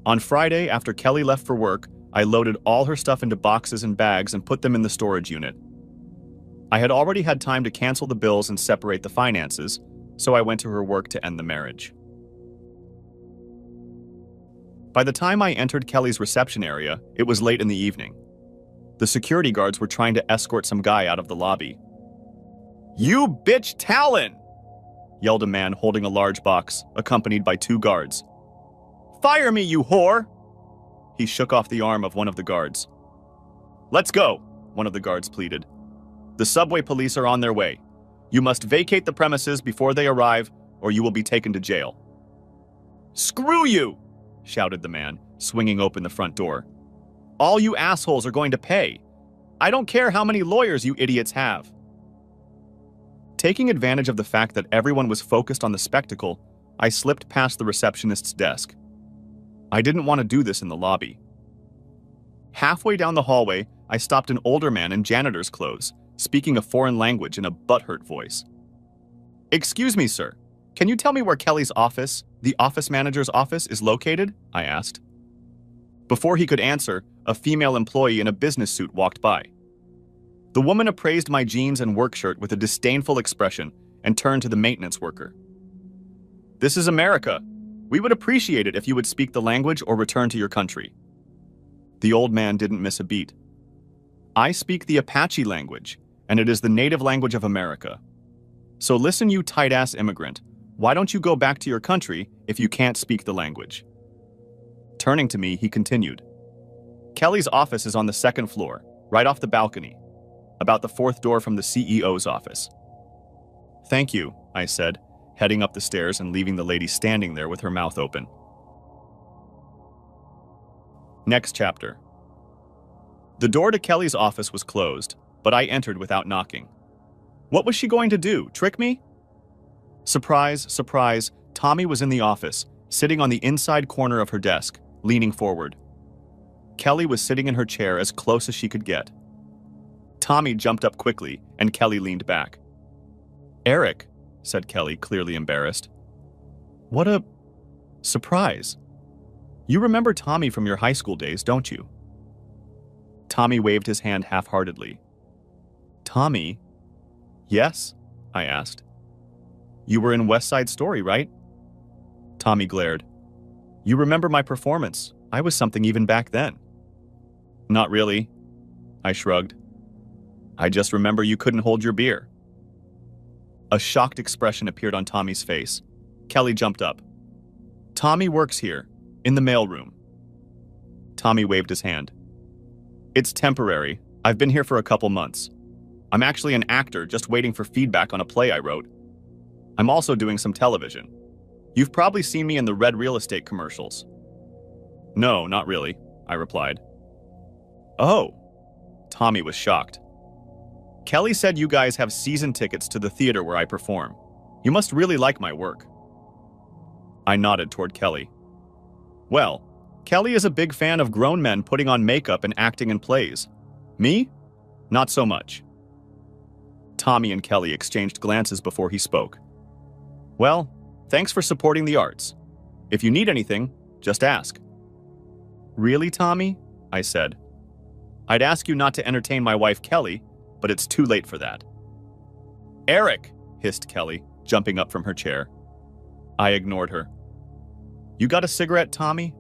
On Friday, after Kelly left for work, I loaded all her stuff into boxes and bags and put them in the storage unit. I had already had time to cancel the bills and separate the finances, so I went to her work to end the marriage. By the time I entered Kelly's reception area, it was late in the evening. The security guards were trying to escort some guy out of the lobby. "You bitch Talon!" yelled a man holding a large box, accompanied by 2 guards. "Fire me, you whore!" He shook off the arm of one of the guards. "Let's go," one of the guards pleaded. "The subway police are on their way. You must vacate the premises before they arrive, or you will be taken to jail." "Screw you!" shouted the man, swinging open the front door. "All you assholes are going to pay. I don't care how many lawyers you idiots have." Taking advantage of the fact that everyone was focused on the spectacle, I slipped past the receptionist's desk. I didn't want to do this in the lobby. Halfway down the hallway, I stopped an older man in janitor's clothes, speaking a foreign language in a butthurt voice. "Excuse me, sir. Can you tell me where Kelly's office, the office manager's office, is located?" I asked. Before he could answer, a female employee in a business suit walked by. The woman appraised my jeans and work shirt with a disdainful expression and turned to the maintenance worker. "This is America. We would appreciate it if you would speak the language or return to your country." The old man didn't miss a beat. "I speak the Apache language, and it is the native language of America. So listen, you tight-ass immigrant. Why don't you go back to your country if you can't speak the language?" Turning to me, he continued. "Kelly's office is on the 2nd floor, right off the balcony, about the 4th door from the CEO's office." "Thank you," I said, heading up the stairs and leaving the lady standing there with her mouth open. Next chapter. The door to Kelly's office was closed, but I entered without knocking. What was she going to do, trick me? Surprise, surprise, Tommy was in the office, sitting on the inside corner of her desk, leaning forward. Kelly was sitting in her chair as close as she could get. Tommy jumped up quickly, and Kelly leaned back. "Eric," said Kelly, clearly embarrassed. "What a surprise. You remember Tommy from your high school days, don't you?" Tommy waved his hand half-heartedly. "Tommy?" "Yes?" I asked. "You were in West Side Story, right?" Tommy glared. "You remember my performance. I was something even back then." "Not really," I shrugged. "I just remember you couldn't hold your beer." A shocked expression appeared on Tommy's face. Kelly jumped up. "Tommy works here, in the mailroom." Tommy waved his hand. "It's temporary. I've been here for a couple months. I'm actually an actor just waiting for feedback on a play I wrote. I'm also doing some television. You've probably seen me in the red real estate commercials." "No, not really," I replied. "Oh." Tommy was shocked. "Kelly said you guys have season tickets to the theater where I perform. You must really like my work." I nodded toward Kelly. "Well, Kelly is a big fan of grown men putting on makeup and acting in plays. Me? Not so much." Tommy and Kelly exchanged glances before he spoke. "Well, thanks for supporting the arts. If you need anything, just ask." "Really, Tommy?" I said. "I'd ask you not to entertain my wife, Kelly, but it's too late for that." "Eric!" hissed Kelly, jumping up from her chair. I ignored her. "You got a cigarette, Tommy?"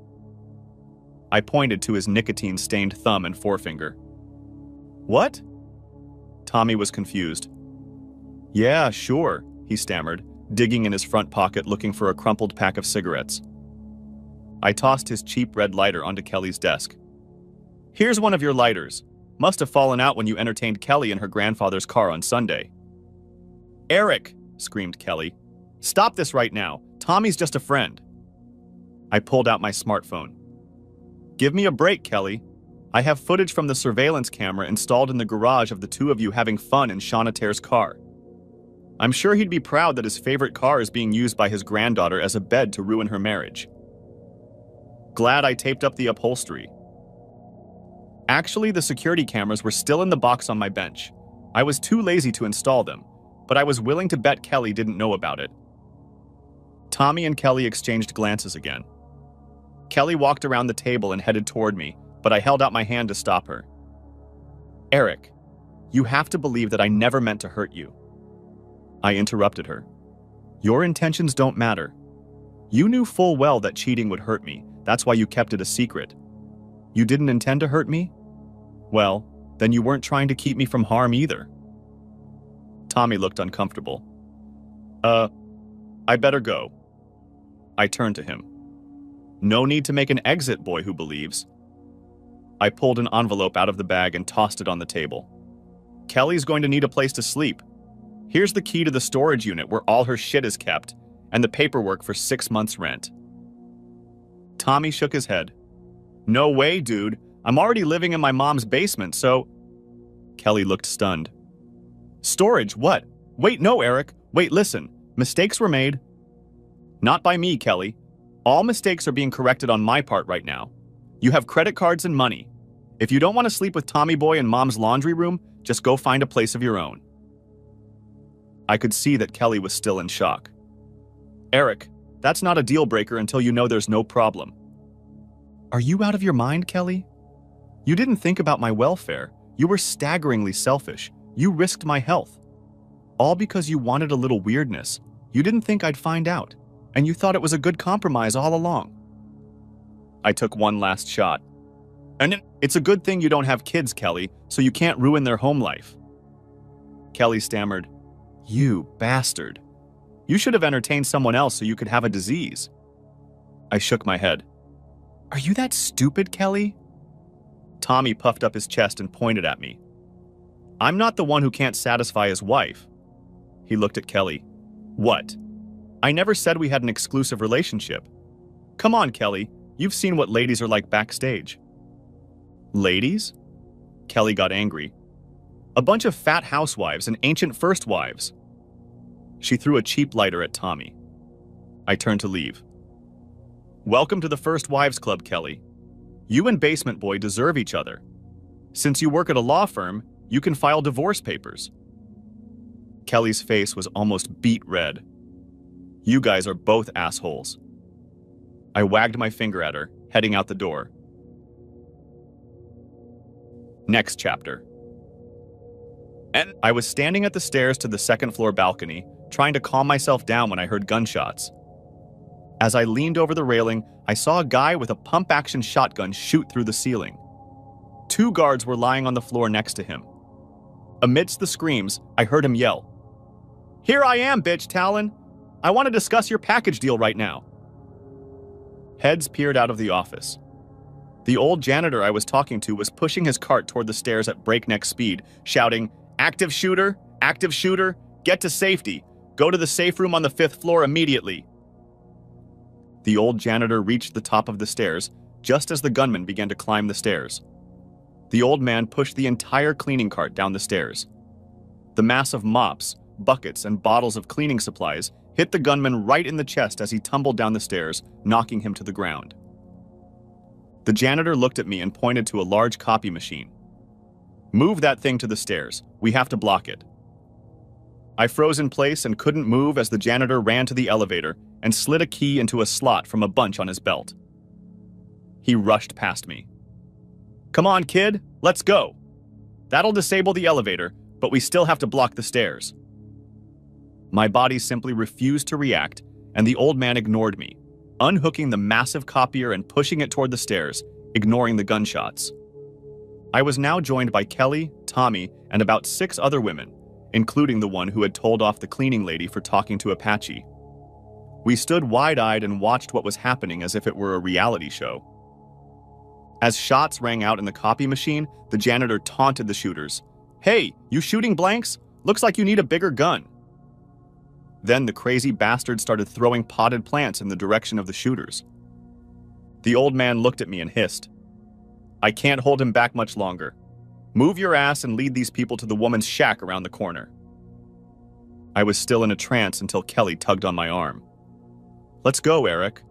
I pointed to his nicotine-stained thumb and forefinger. "What?" Tommy was confused. Yeah, sure, he stammered, digging in his front pocket looking for a crumpled pack of cigarettes. I tossed his cheap red lighter onto Kelly's desk. Here's one of your lighters. Must have fallen out when you entertained Kelly in her grandfather's car on Sunday. Eric, screamed Kelly. Stop this right now. Tommy's just a friend. I pulled out my smartphone. Give me a break, Kelly. I have footage from the surveillance camera installed in the garage of the two of you having fun in Shaunater's car. I'm sure he'd be proud that his favorite car is being used by his granddaughter as a bed to ruin her marriage. Glad I taped up the upholstery. Actually, the security cameras were still in the box on my bench. I was too lazy to install them, but I was willing to bet Kelly didn't know about it. Tommy and Kelly exchanged glances again. Kelly walked around the table and headed toward me, but I held out my hand to stop her. Eric, you have to believe that I never meant to hurt you. I interrupted her. Your intentions don't matter. You knew full well that cheating would hurt me. That's why you kept it a secret. You didn't intend to hurt me? Well, then you weren't trying to keep me from harm either. Tommy looked uncomfortable. I better go. I turned to him. No need to make an exit, boy who believes. I pulled an envelope out of the bag and tossed it on the table. Kelly's going to need a place to sleep. Here's the key to the storage unit where all her shit is kept, and the paperwork for 6 months' rent. Tommy shook his head. No way, dude. I'm already living in my mom's basement, so... Kelly looked stunned. Storage, what? Wait, no, Eric. Wait, listen. Mistakes were made. Not by me, Kelly. All mistakes are being corrected on my part right now. You have credit cards and money. If you don't want to sleep with Tommy Boy in Mom's laundry room, just go find a place of your own. I could see that Kelly was still in shock. Eric, that's not a deal breaker until you know there's no problem. Are you out of your mind, Kelly? You didn't think about my welfare. You were staggeringly selfish. You risked my health. All because you wanted a little weirdness. You didn't think I'd find out, and you thought it was a good compromise all along. I took one last shot. And it's a good thing you don't have kids, Kelly, so you can't ruin their home life. Kelly stammered, You bastard. You should have entertained someone else so you could have a disease. I shook my head. Are you that stupid, Kelly? Tommy puffed up his chest and pointed at me. I'm not the one who can't satisfy his wife. He looked at Kelly. What? I never said we had an exclusive relationship. Come on, Kelly. You've seen what ladies are like backstage. Ladies? Kelly got angry. A bunch of fat housewives and ancient first wives. She threw a cheap lighter at Tommy. I turned to leave. Welcome to the First Wives Club, Kelly. You and Basement Boy deserve each other. Since you work at a law firm, you can file divorce papers. Kelly's face was almost beet red. You guys are both assholes. I wagged my finger at her, heading out the door. Next chapter. And I was standing at the stairs to the second-floor balcony, trying to calm myself down when I heard gunshots. As I leaned over the railing, I saw a guy with a pump-action shotgun shoot through the ceiling. 2 guards were lying on the floor next to him. Amidst the screams, I heard him yell, Here I am, bitch, Talon! I want to discuss your package deal right now. Heads peered out of the office. The old janitor I was talking to was pushing his cart toward the stairs at breakneck speed, shouting, Active shooter! Active shooter! Get to safety! Go to the safe room on the 5th floor immediately! The old janitor reached the top of the stairs just as the gunman began to climb the stairs. The old man pushed the entire cleaning cart down the stairs. The mass of mops, buckets, and bottles of cleaning supplies hit the gunman right in the chest as he tumbled down the stairs, knocking him to the ground. The janitor looked at me and pointed to a large copy machine. Move that thing to the stairs. We have to block it. I froze in place and couldn't move as the janitor ran to the elevator and slid a key into a slot from a bunch on his belt. He rushed past me. Come on, kid, let's go. That'll disable the elevator, but we still have to block the stairs. My body simply refused to react, and the old man ignored me, unhooking the massive copier and pushing it toward the stairs, ignoring the gunshots. I was now joined by Kelly, Tommy, and about 6 other women, including the one who had told off the cleaning lady for talking to Apache. We stood wide-eyed and watched what was happening as if it were a reality show. As shots rang out in the copy machine, the janitor taunted the shooters. "Hey, you shooting blanks? Looks like you need a bigger gun." Then the crazy bastard started throwing potted plants in the direction of the shooters. The old man looked at me and hissed, "I can't hold him back much longer. Move your ass and lead these people to the woman's shack around the corner." I was still in a trance until Kelly tugged on my arm. "Let's go, Eric."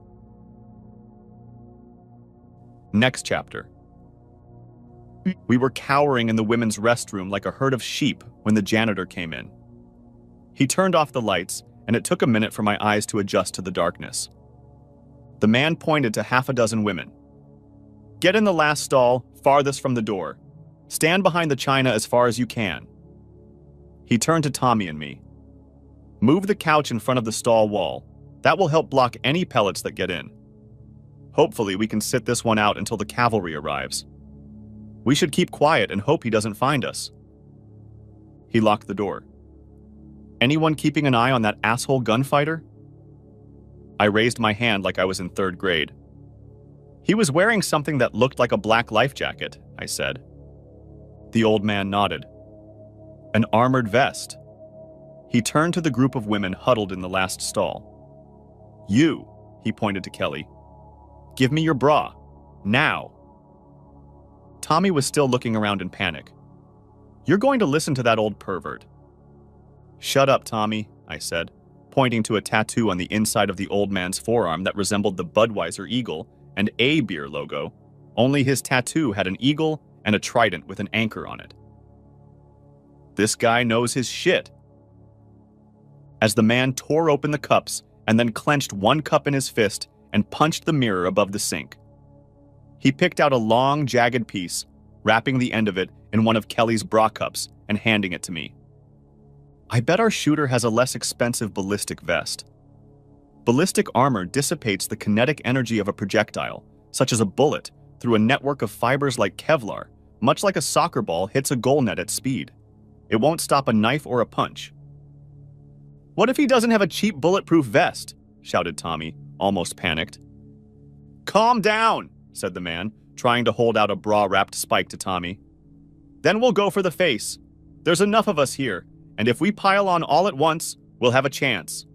Next chapter. We were cowering in the women's restroom like a herd of sheep when the janitor came in. He turned off the lights, and it took a minute for my eyes to adjust to the darkness. The man pointed to half a dozen women. "Get in the last stall, farthest from the door. Stand behind the china as far as you can." He turned to Tommy and me. "Move the couch in front of the stall wall. That will help block any pellets that get in. Hopefully we can sit this one out until the cavalry arrives. We should keep quiet and hope he doesn't find us." He locked the door. "Anyone keeping an eye on that asshole gunfighter?" I raised my hand like I was in 3rd grade. "He was wearing something that looked like a black life jacket," I said. The old man nodded. "An armored vest." He turned to the group of women huddled in the last stall. "You," he pointed to Kelly. "Give me your bra. Now." Tommy was still looking around in panic. "You're going to listen to that old pervert." "Shut up, Tommy," I said, pointing to a tattoo on the inside of the old man's forearm that resembled the Budweiser eagle and a beer logo, only his tattoo had an eagle and a trident with an anchor on it. This guy knows his shit. As the man tore open the cups and then clenched one cup in his fist and punched the mirror above the sink. He picked out a long, jagged piece, wrapping the end of it in one of Kelly's bra cups and handing it to me. "I bet our shooter has a less expensive ballistic vest. Ballistic armor dissipates the kinetic energy of a projectile, such as a bullet, through a network of fibers like Kevlar, much like a soccer ball hits a goal net at speed. It won't stop a knife or a punch." "What if he doesn't have a cheap bulletproof vest?" shouted Tommy, almost panicked. "Calm down," said the man, trying to hold out a bra-wrapped spike to Tommy. "Then we'll go for the face. There's enough of us here, and if we pile on all at once, we'll have a chance."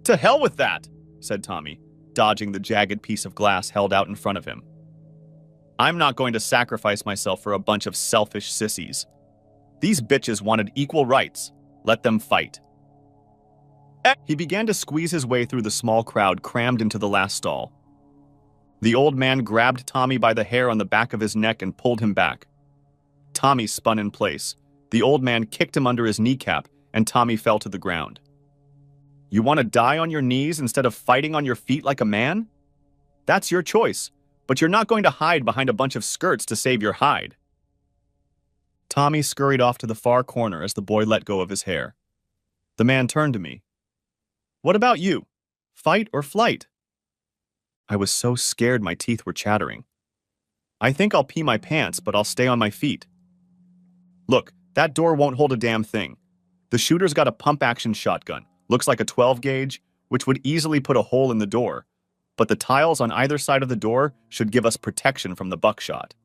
"To hell with that," said Tommy, dodging the jagged piece of glass held out in front of him. "I'm not going to sacrifice myself for a bunch of selfish sissies. These bitches wanted equal rights. Let them fight." He began to squeeze his way through the small crowd crammed into the last stall. The old man grabbed Tommy by the hair on the back of his neck and pulled him back. Tommy spun in place. The old man kicked him under his kneecap, and Tommy fell to the ground. "You want to die on your knees instead of fighting on your feet like a man? That's your choice, but you're not going to hide behind a bunch of skirts to save your hide." Tommy scurried off to the far corner as the boy let go of his hair. The man turned to me. "What about you? Fight or flight?" I was so scared my teeth were chattering. "I think I'll pee my pants, but I'll stay on my feet." "Look, that door won't hold a damn thing. The shooter's got a pump-action shotgun, looks like a 12-gauge, which would easily put a hole in the door, but the tiles on either side of the door should give us protection from the buckshot."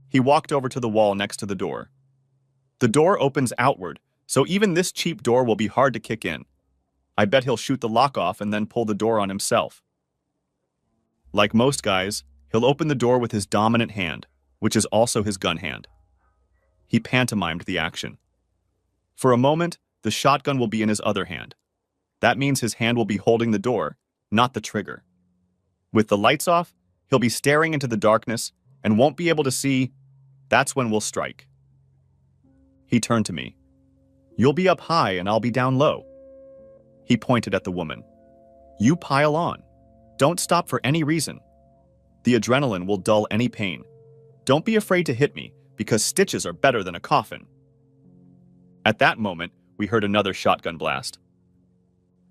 He walked over to the wall next to the door. "The door opens outward, so even this cheap door will be hard to kick in. I bet he'll shoot the lock off and then pull the door on himself. Like most guys, he'll open the door with his dominant hand, which is also his gun hand." He pantomimed the action. For a moment, the shotgun will be in his other hand. That means his hand will be holding the door, not the trigger. With the lights off, he'll be staring into the darkness and won't be able to see. That's when we'll strike. He turned to me. "You'll be up high and I'll be down low." He pointed at the woman. "You pile on. Don't stop for any reason. The adrenaline will dull any pain. Don't be afraid to hit me, because stitches are better than a coffin." At that moment, we heard another shotgun blast.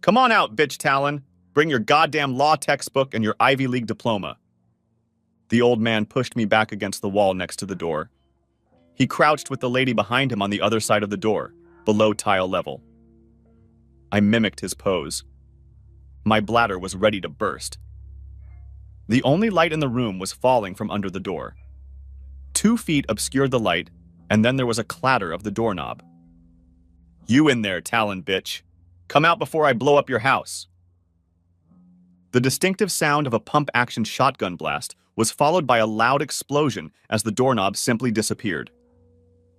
"Come on out, bitch Talon. Bring your goddamn law textbook and your Ivy League diploma." The old man pushed me back against the wall next to the door. He crouched with the lady behind him on the other side of the door, below tile level. I mimicked his pose. My bladder was ready to burst. The only light in the room was falling from under the door. 2 feet obscured the light, and then there was a clatter of the doorknob. "You in there, Talon bitch. Come out before I blow up your house." The distinctive sound of a pump-action shotgun blast was followed by a loud explosion as the doorknob simply disappeared.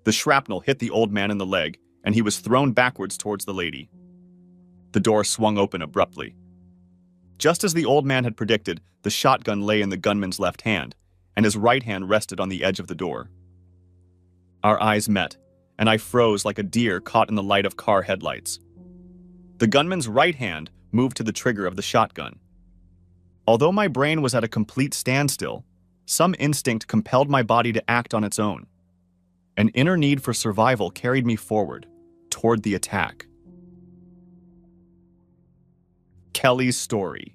The shrapnel hit the old man in the leg, and he was thrown backwards towards the lady. The door swung open abruptly. Just as the old man had predicted, the shotgun lay in the gunman's left hand, and his right hand rested on the edge of the door. Our eyes met, and I froze like a deer caught in the light of car headlights. The gunman's right hand moved to the trigger of the shotgun. Although my brain was at a complete standstill, some instinct compelled my body to act on its own. An inner need for survival carried me forward, toward the attack. Kelly's story.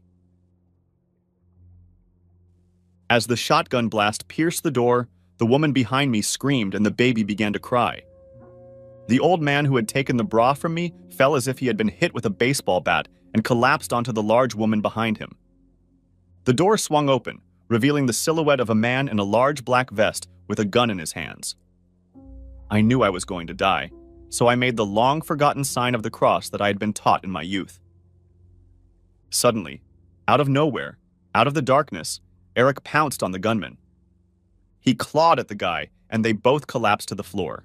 As the shotgun blast pierced the door, the woman behind me screamed and the baby began to cry. The old man who had taken the bra from me fell as if he had been hit with a baseball bat and collapsed onto the large woman behind him. The door swung open, revealing the silhouette of a man in a large black vest with a gun in his hands. I knew I was going to die, so I made the long-forgotten sign of the cross that I had been taught in my youth. Suddenly, out of nowhere, out of the darkness, Eric pounced on the gunman. He clawed at the guy, and they both collapsed to the floor.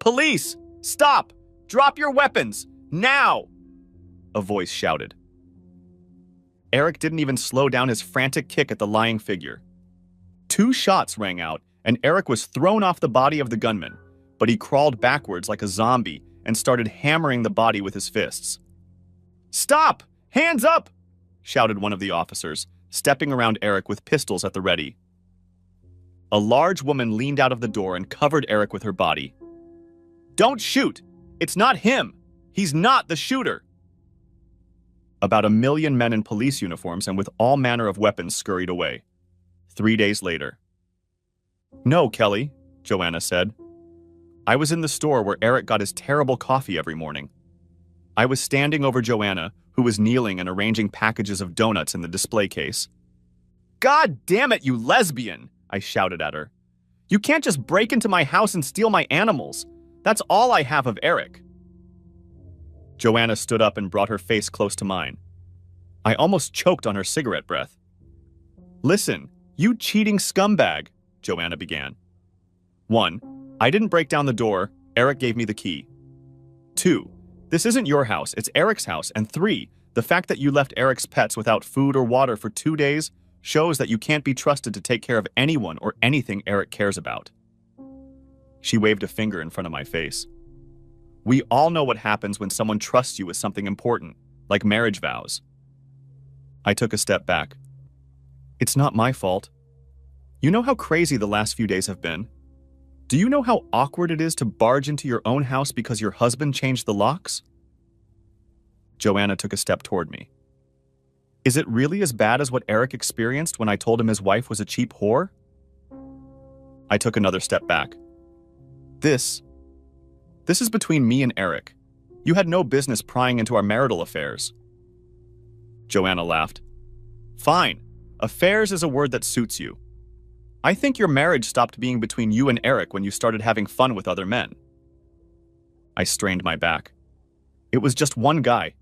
"Police! Stop! Drop your weapons! Now!" a voice shouted. Eric didn't even slow down his frantic kick at the lying figure. 2 shots rang out, and Eric was thrown off the body of the gunman, but he crawled backwards like a zombie and started hammering the body with his fists. "Stop! Hands up!" shouted one of the officers, stepping around Eric with pistols at the ready. A large woman leaned out of the door and covered Eric with her body. "Don't shoot! It's not him! He's not the shooter!" About 1 million men in police uniforms and with all manner of weapons scurried away. 3 days later. "No, Kelly," Joanna said. "I was in the store where Eric got his terrible coffee every morning. I was standing over Joanna, who was kneeling and arranging packages of donuts in the display case. "God damn it, you lesbian!" I shouted at her. "You can't just break into my house and steal my animals. That's all I have of Eric." Joanna stood up and brought her face close to mine. I almost choked on her cigarette breath. "Listen, you cheating scumbag," Joanna began. 1. I didn't break down the door. Eric gave me the key. 2. This isn't your house, it's Eric's house. And 3. The fact that you left Eric's pets without food or water for 2 days shows that you can't be trusted to take care of anyone or anything Eric cares about. She waved a finger in front of my face. We all know what happens when someone trusts you with something important, like marriage vows. I took a step back. It's not my fault. You know how crazy the last few days have been? Do you know how awkward it is to barge into your own house because your husband changed the locks? Joanna took a step toward me. Is it really as bad as what Eric experienced when I told him his wife was a cheap whore? I took another step back. This is between me and Eric. You had no business prying into our marital affairs. Joanna laughed. Fine. Affairs is a word that suits you. I think your marriage stopped being between you and Eric when you started having fun with other men. I strained my back. It was just one guy,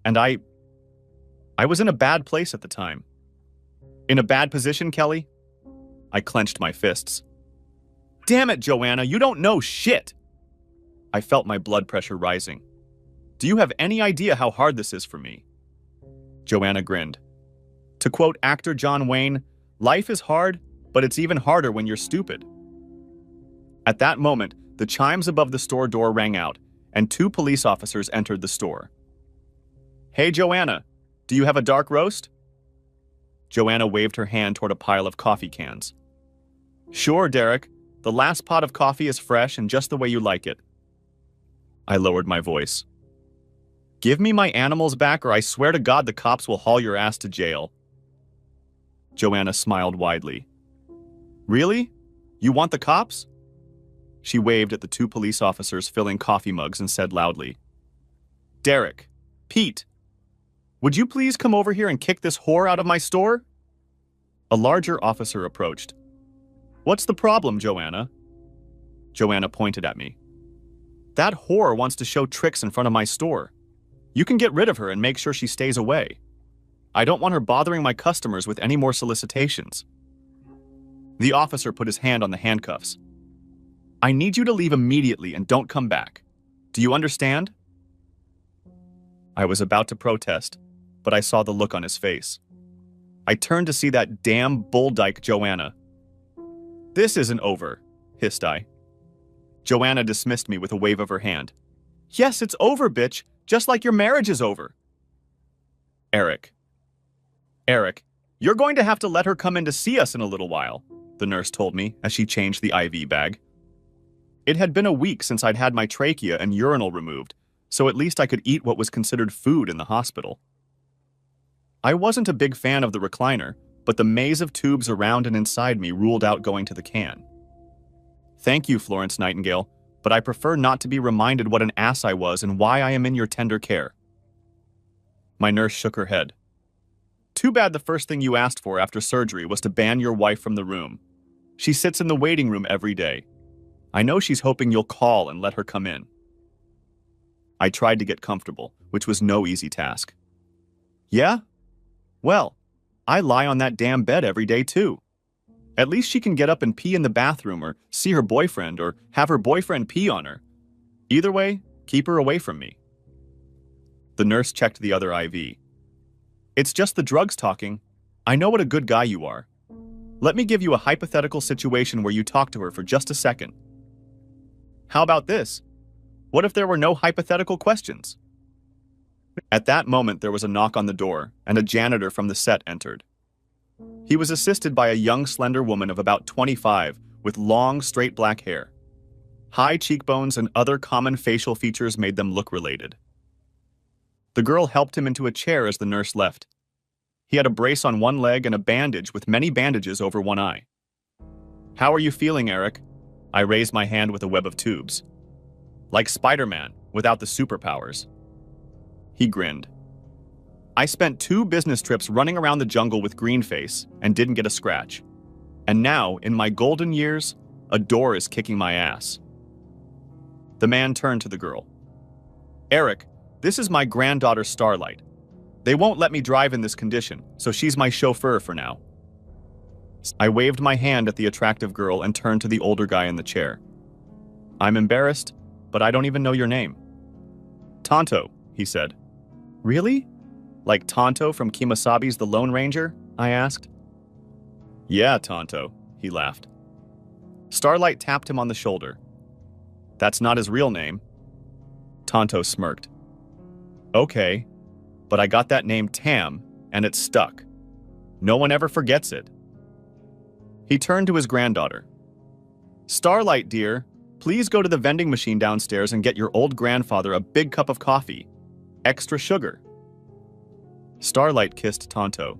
and I was in a bad place at the time. In a bad position, Kelly? I clenched my fists. Damn it, Joanna, you don't know shit! I felt my blood pressure rising. Do you have any idea how hard this is for me? Joanna grinned. To quote actor John Wayne, life is hard, but it's even harder when you're stupid. At that moment, the chimes above the store door rang out, and 2 police officers entered the store. Hey, Joanna, do you have a dark roast? Joanna waved her hand toward a pile of coffee cans. Sure, Derek. The last pot of coffee is fresh and just the way you like it. I lowered my voice. Give me my animals back or I swear to God the cops will haul your ass to jail. Joanna smiled widely. Really? You want the cops? She waved at the two police officers filling coffee mugs and said loudly, Derek, Pete, would you please come over here and kick this whore out of my store? A larger officer approached. What's the problem, Joanna? Joanna pointed at me. That whore wants to show tricks in front of my store. You can get rid of her and make sure she stays away. I don't want her bothering my customers with any more solicitations. The officer put his hand on the handcuffs. I need you to leave immediately and don't come back. Do you understand? I was about to protest, but I saw the look on his face. I turned to see that damn bulldyke Joanna. This isn't over, hissed I. Joanna dismissed me with a wave of her hand. Yes, it's over, bitch, just like your marriage is over. Eric, you're going to have to let her come in to see us in a little while, the nurse told me as she changed the IV bag. It had been a week since I'd had my trachea and urinal removed, so at least I could eat what was considered food in the hospital. I wasn't a big fan of the recliner, but the maze of tubes around and inside me ruled out going to the can. Thank you, Florence Nightingale, but I prefer not to be reminded what an ass I was and why I am in your tender care. My nurse shook her head. Too bad the first thing you asked for after surgery was to ban your wife from the room. She sits in the waiting room every day. I know she's hoping you'll call and let her come in. I tried to get comfortable, which was no easy task. Yeah? Well, I lie on that damn bed every day too. At least she can get up and pee in the bathroom or see her boyfriend or have her boyfriend pee on her. Either way, keep her away from me. The nurse checked the other IV. It's just the drugs talking. I know what a good guy you are. Let me give you a hypothetical situation where you talk to her for just a second. How about this? What if there were no hypothetical questions? At that moment, there was a knock on the door, and a janitor from the set entered. He was assisted by a young, slender woman of about 25 with long, straight black hair. High cheekbones and other common facial features made them look related. The girl helped him into a chair as the nurse left. He had a brace on one leg and a bandage with many bandages over one eye. How are you feeling, Eric? I raised my hand with a web of tubes. Like Spider-Man, without the superpowers. He grinned. I spent 2 business trips running around the jungle with Greenface and didn't get a scratch. And now, in my golden years, a door is kicking my ass. The man turned to the girl. Eric, this is my granddaughter Starlight. They won't let me drive in this condition, so she's my chauffeur for now. I waved my hand at the attractive girl and turned to the older guy in the chair. I'm embarrassed, but I don't even know your name. Tonto, he said. Really? Like Tonto from Kemosabe's The Lone Ranger? I asked. Yeah, Tonto, he laughed. Starlight tapped him on the shoulder. That's not his real name. Tonto smirked. Okay, but I got that name Tam, and it stuck. No one ever forgets it. He turned to his granddaughter. Starlight, dear, please go to the vending machine downstairs and get your old grandfather a big cup of coffee. Extra sugar. Starlight kissed Tonto.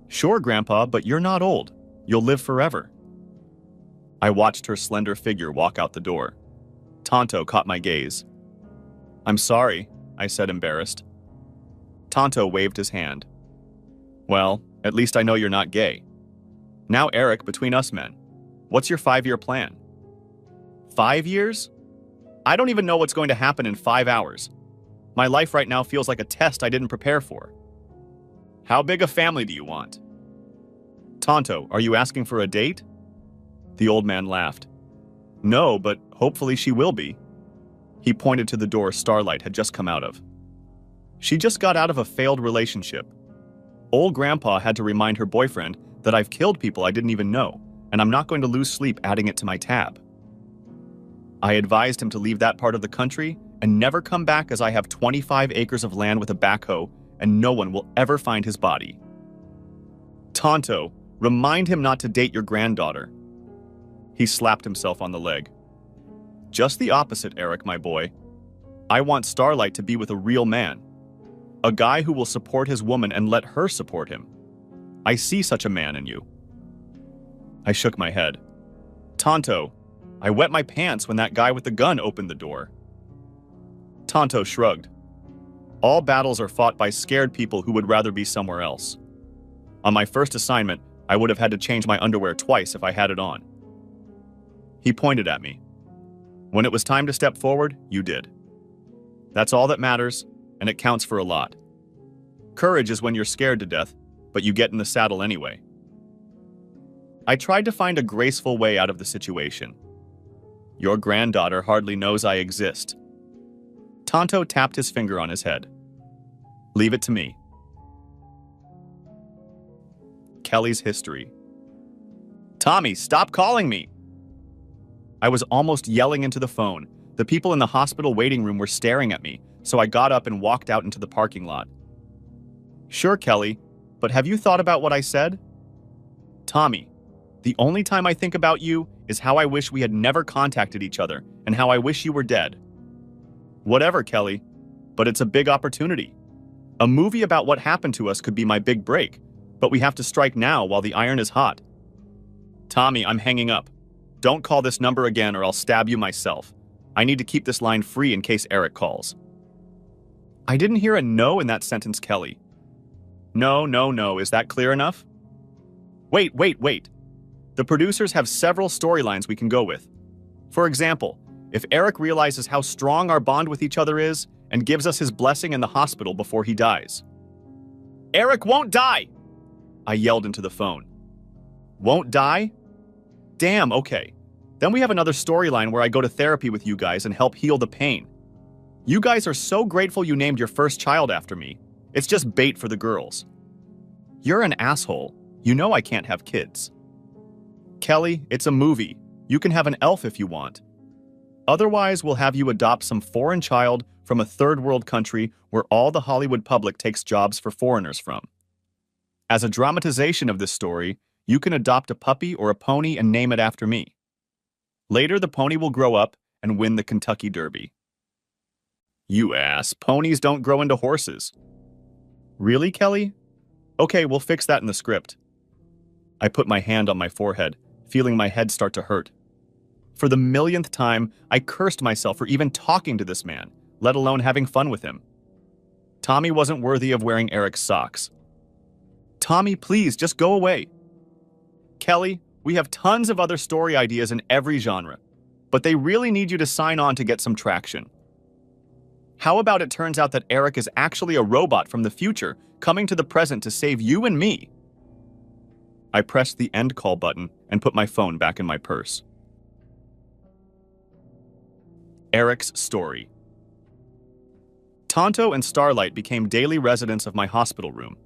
Sure, Grandpa, but you're not old. You'll live forever. I watched her slender figure walk out the door. Tonto caught my gaze. I'm sorry, I said, embarrassed. Tonto waved his hand. Well, at least I know you're not gay. Now, Eric, between us men, what's your 5-year plan? 5 years? I don't even know what's going to happen in 5 hours. My life right now feels like a test I didn't prepare for. How big a family do you want? Tonto, are you asking for a date? The old man laughed. No, but hopefully she will be. He pointed to the door Starlight had just come out of. She just got out of a failed relationship. Old Grandpa had to remind her boyfriend that I've killed people I didn't even know, and I'm not going to lose sleep adding it to my tab. I advised him to leave that part of the country and never come back, as I have 25 acres of land with a backhoe and no one will ever find his body. Tonto, remind him not to date your granddaughter. He slapped himself on the leg. Just the opposite, Eric, my boy. I want Starlight to be with a real man. A guy who will support his woman and let her support him. I see such a man in you. I shook my head. Tonto, I wet my pants when that guy with the gun opened the door. Tonto shrugged. All battles are fought by scared people who would rather be somewhere else. On my first assignment, I would have had to change my underwear twice if I had it on. He pointed at me. When it was time to step forward, you did. That's all that matters, and it counts for a lot. Courage is when you're scared to death, but you get in the saddle anyway. I tried to find a graceful way out of the situation. Your granddaughter hardly knows I exist. Tonto tapped his finger on his head. Leave it to me. Kelly's history. Tommy, stop calling me! I was almost yelling into the phone. The people in the hospital waiting room were staring at me, so I got up and walked out into the parking lot. Sure, Kelly, but have you thought about what I said? Tommy, the only time I think about you is how I wish we had never contacted each other and how I wish you were dead. Whatever, Kelly, but it's a big opportunity. A movie about what happened to us could be my big break, but we have to strike now while the iron is hot. Tommy, I'm hanging up. Don't call this number again or I'll stab you myself. I need to keep this line free in case Eric calls. I didn't hear a no in that sentence, Kelly. No. Is that clear enough? Wait. The producers have several storylines we can go with. For example, if Eric realizes how strong our bond with each other is and gives us his blessing in the hospital before he dies. Eric won't die! I yelled into the phone. Won't die? Damn, okay. Then we have another storyline where I go to therapy with you guys and help heal the pain. You guys are so grateful you named your first child after me. It's just bait for the girls. You're an asshole. You know I can't have kids. Kelly, it's a movie. You can have an elf if you want. Otherwise, we'll have you adopt some foreign child from a third world country where all the Hollywood public takes jobs for foreigners from. As a dramatization of this story, you can adopt a puppy or a pony and name it after me. Later, the pony will grow up and win the Kentucky Derby. You ass, ponies don't grow into horses. Really, Kelly? Okay, we'll fix that in the script. I put my hand on my forehead, feeling my head start to hurt. For the millionth time, I cursed myself for even talking to this man, let alone having fun with him. Tommy wasn't worthy of wearing Eric's socks. Tommy, please, just go away. Kelly, we have tons of other story ideas in every genre, but they really need you to sign on to get some traction. How about it turns out that Eric is actually a robot from the future coming to the present to save you and me? I pressed the end call button and put my phone back in my purse. Eric's story. Tonto and Starlight became daily residents of my hospital room.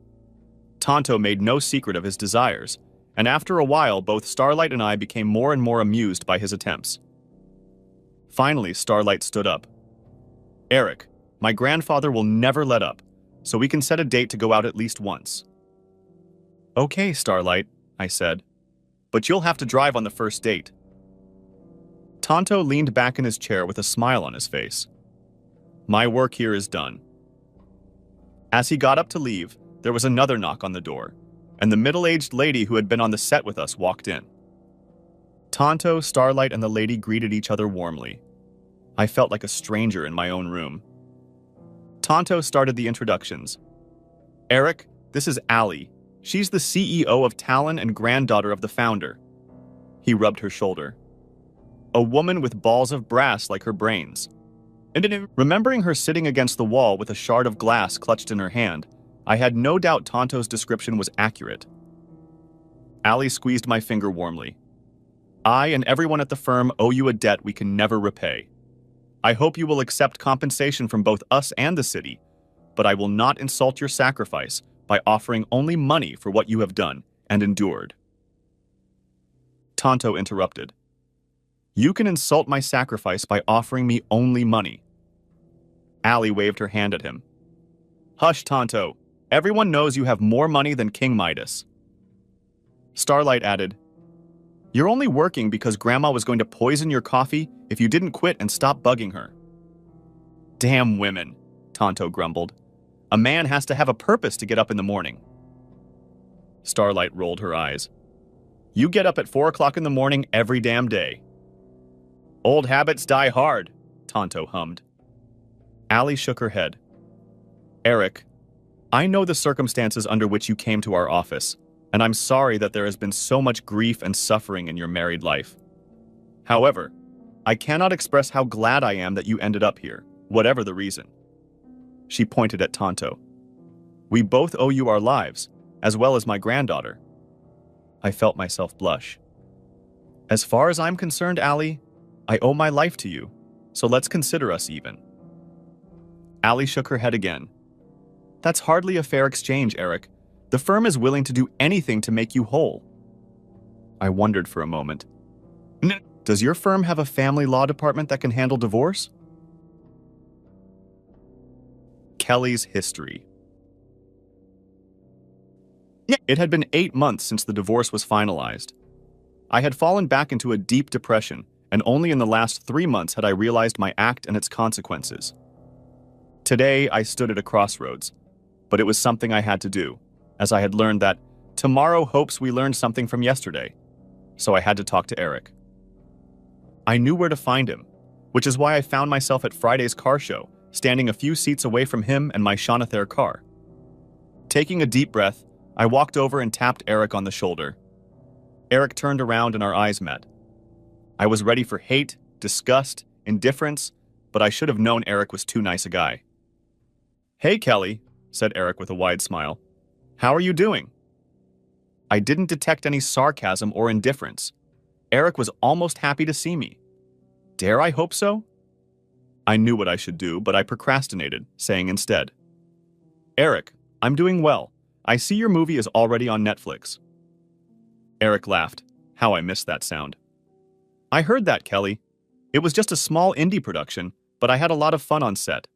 Tonto made no secret of his desires, and after a while, both Starlight and I became more and more amused by his attempts. Finally, Starlight stood up. Eric, my grandfather will never let up, so we can set a date to go out at least once. Okay, Starlight, I said, but you'll have to drive on the first date. Tonto leaned back in his chair with a smile on his face. My work here is done. As he got up to leave, there was another knock on the door, and the middle-aged lady who had been on the set with us walked in. Tonto, Starlight, and the lady greeted each other warmly. I felt like a stranger in my own room. Tonto started the introductions. Eric, this is Allie. She's the CEO of Talon and granddaughter of the founder. He rubbed her shoulder. A woman with balls of brass like her brains. And remembering her sitting against the wall with a shard of glass clutched in her hand, I had no doubt Tonto's description was accurate. Allie squeezed my finger warmly. I and everyone at the firm owe you a debt we can never repay. I hope you will accept compensation from both us and the city, but I will not insult your sacrifice by offering only money for what you have done and endured. Tonto interrupted. You can insult my sacrifice by offering me only money. Allie waved her hand at him. Hush, Tonto. Everyone knows you have more money than King Midas. Starlight added, You're only working because Grandma was going to poison your coffee if you didn't quit and stop bugging her. Damn women, Tonto grumbled. A man has to have a purpose to get up in the morning. Starlight rolled her eyes. You get up at 4 o'clock in the morning every damn day. Old habits die hard, Tonto hummed. Allie shook her head. Eric, I know the circumstances under which you came to our office, and I'm sorry that there has been so much grief and suffering in your married life. However, I cannot express how glad I am that you ended up here, whatever the reason. She pointed at Tonto. We both owe you our lives, as well as my granddaughter. I felt myself blush. As far as I'm concerned, Allie, I owe my life to you, so let's consider us even. Allie shook her head again. That's hardly a fair exchange, Eric. The firm is willing to do anything to make you whole. I wondered for a moment. Does your firm have a family law department that can handle divorce? Kelly's history. It had been 8 months since the divorce was finalized. I had fallen back into a deep depression, and only in the last 3 months had I realized my act and its consequences. Today, I stood at a crossroads, but it was something I had to do, as I had learned that tomorrow hopes we learned something from yesterday, so I had to talk to Eric. I knew where to find him, which is why I found myself at Friday's car show, standing a few seats away from him and my Shonathair car. Taking a deep breath, I walked over and tapped Eric on the shoulder. Eric turned around and our eyes met. I was ready for hate, disgust, indifference, but I should have known Eric was too nice a guy. Hey, Kelly, said Eric with a wide smile. How are you doing? I didn't detect any sarcasm or indifference. Eric was almost happy to see me. Dare I hope so? I knew what I should do, but I procrastinated, saying instead, Eric, I'm doing well. I see your movie is already on Netflix. Eric laughed. How I missed that sound. I heard that, Kelly. It was just a small indie production, but I had a lot of fun on set.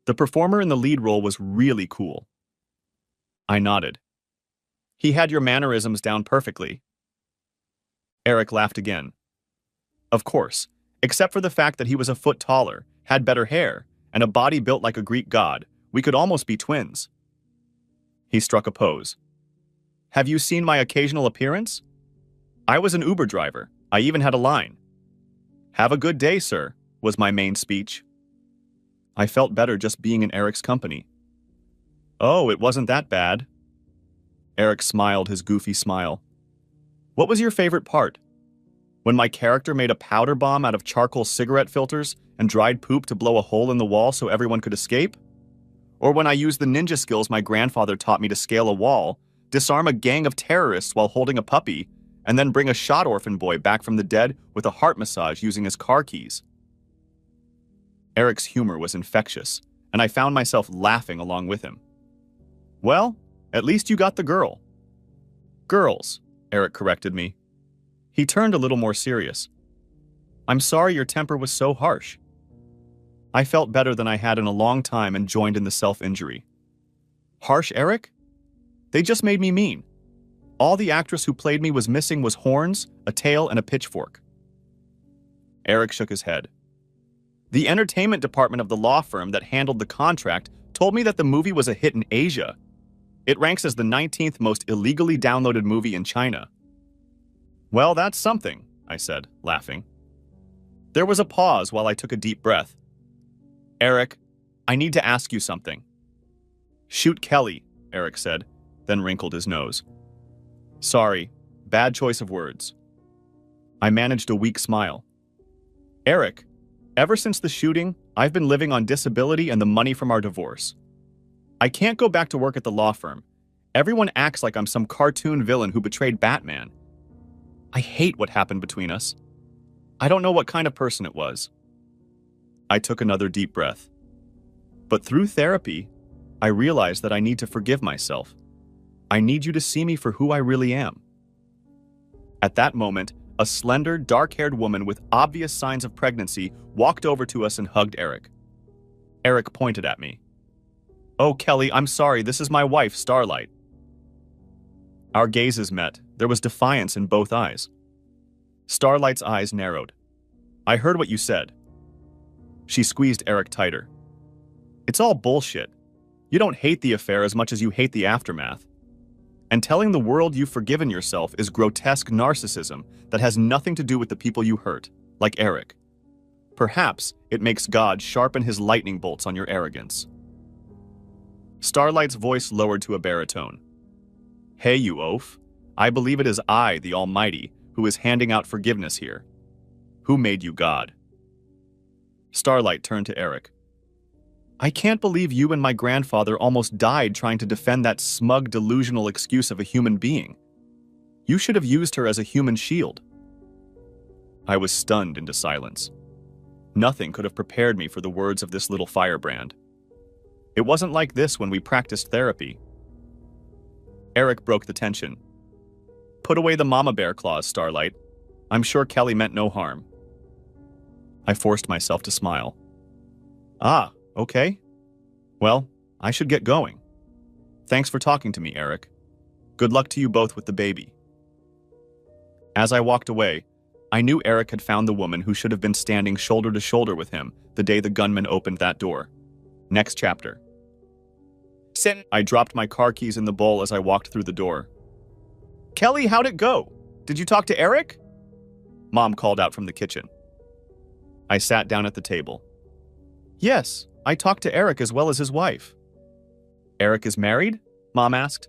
The performer in the lead role was really cool. I nodded. He had your mannerisms down perfectly. Eric laughed again. Of course, except for the fact that he was a foot taller, had better hair, and a body built like a Greek god, we could almost be twins. He struck a pose. Have you seen my occasional appearance? I was an Uber driver. I even had a line. Have a good day, sir, was my main speech. I felt better just being in Eric's company. Oh, it wasn't that bad. Eric smiled his goofy smile. What was your favorite part? When my character made a powder bomb out of charcoal cigarette filters and dried poop to blow a hole in the wall so everyone could escape? Or when I used the ninja skills my grandfather taught me to scale a wall, disarm a gang of terrorists while holding a puppy, and then bring a shot orphan boy back from the dead with a heart massage using his car keys? Eric's humor was infectious, and I found myself laughing along with him. Well, at least you got the girl. Girls, Eric corrected me. He turned a little more serious. I'm sorry your temper was so harsh. I felt better than I had in a long time and joined in the self-injury. Harsh, Eric? They just made me mean. All the actress who played me was missing was horns, a tail, and a pitchfork. Eric shook his head. The entertainment department of the law firm that handled the contract told me that the movie was a hit in Asia. It ranks as the 19th most illegally downloaded movie in China. Well, that's something, I said, laughing. There was a pause while I took a deep breath. Eric, I need to ask you something. Shoot Kelly, Eric said, then wrinkled his nose. Sorry, bad choice of words. I managed a weak smile. Eric, ever since the shooting, I've been living on disability and the money from our divorce. I can't go back to work at the law firm. Everyone acts like I'm some cartoon villain who betrayed Batman. I hate what happened between us. I don't know what kind of person it was. I took another deep breath. But through therapy, I realized that I need to forgive myself. I need you to see me for who I really am. At that moment, a slender, dark-haired woman with obvious signs of pregnancy walked over to us and hugged Eric. Eric pointed at me. Oh, Kelly, I'm sorry, this is my wife, Starlight. Our gazes met. There was defiance in both eyes. Starlight's eyes narrowed. I heard what you said. She squeezed Eric tighter. It's all bullshit. You don't hate the affair as much as you hate the aftermath. And telling the world you've forgiven yourself is grotesque narcissism that has nothing to do with the people you hurt, like Eric. Perhaps it makes God sharpen his lightning bolts on your arrogance. Starlight's voice lowered to a baritone. Hey, you oaf. I believe it is I, the Almighty, who is handing out forgiveness here. Who made you God? Starlight turned to Eric. I can't believe you and my grandfather almost died trying to defend that smug, delusional excuse of a human being. You should have used her as a human shield. I was stunned into silence. Nothing could have prepared me for the words of this little firebrand. It wasn't like this when we practiced therapy. Eric broke the tension. Put away the mama bear clause, Starlight. I'm sure Kelly meant no harm. I forced myself to smile. Ah, okay. Well, I should get going. Thanks for talking to me, Eric. Good luck to you both with the baby. As I walked away, I knew Eric had found the woman who should have been standing shoulder to shoulder with him the day the gunman opened that door. Next chapter. I dropped my car keys in the bowl as I walked through the door. Kelly, how'd it go? Did you talk to Eric? Mom called out from the kitchen. I sat down at the table. Yes, I talked to Eric as well as his wife. Eric is married? Mom asked.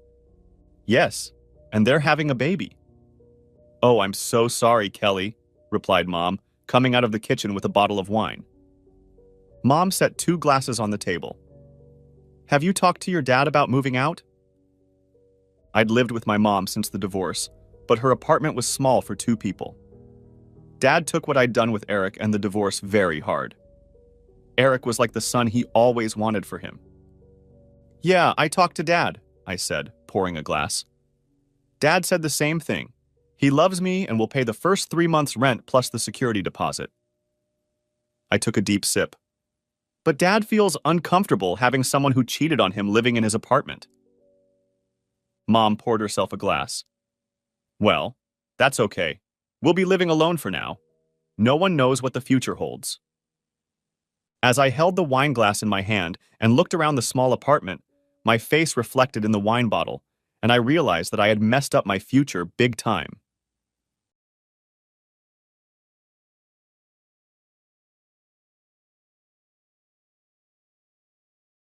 Yes, and they're having a baby. Oh, I'm so sorry, Kelly, replied Mom, coming out of the kitchen with a bottle of wine. Mom set 2 glasses on the table. Have you talked to your dad about moving out? I'd lived with my mom since the divorce, but her apartment was small for 2 people. Dad took what I'd done with Eric and the divorce very hard. Eric was like the son he always wanted for him. Yeah, I talked to Dad, I said, pouring a glass. Dad said the same thing. He loves me and will pay the first 3 months' rent plus the security deposit. I took a deep sip. But Dad feels uncomfortable having someone who cheated on him living in his apartment. Mom poured herself a glass. Well, that's okay. We'll be living alone for now. No one knows what the future holds. As I held the wine glass in my hand and looked around the small apartment, my face reflected in the wine bottle, and I realized that I had messed up my future big time.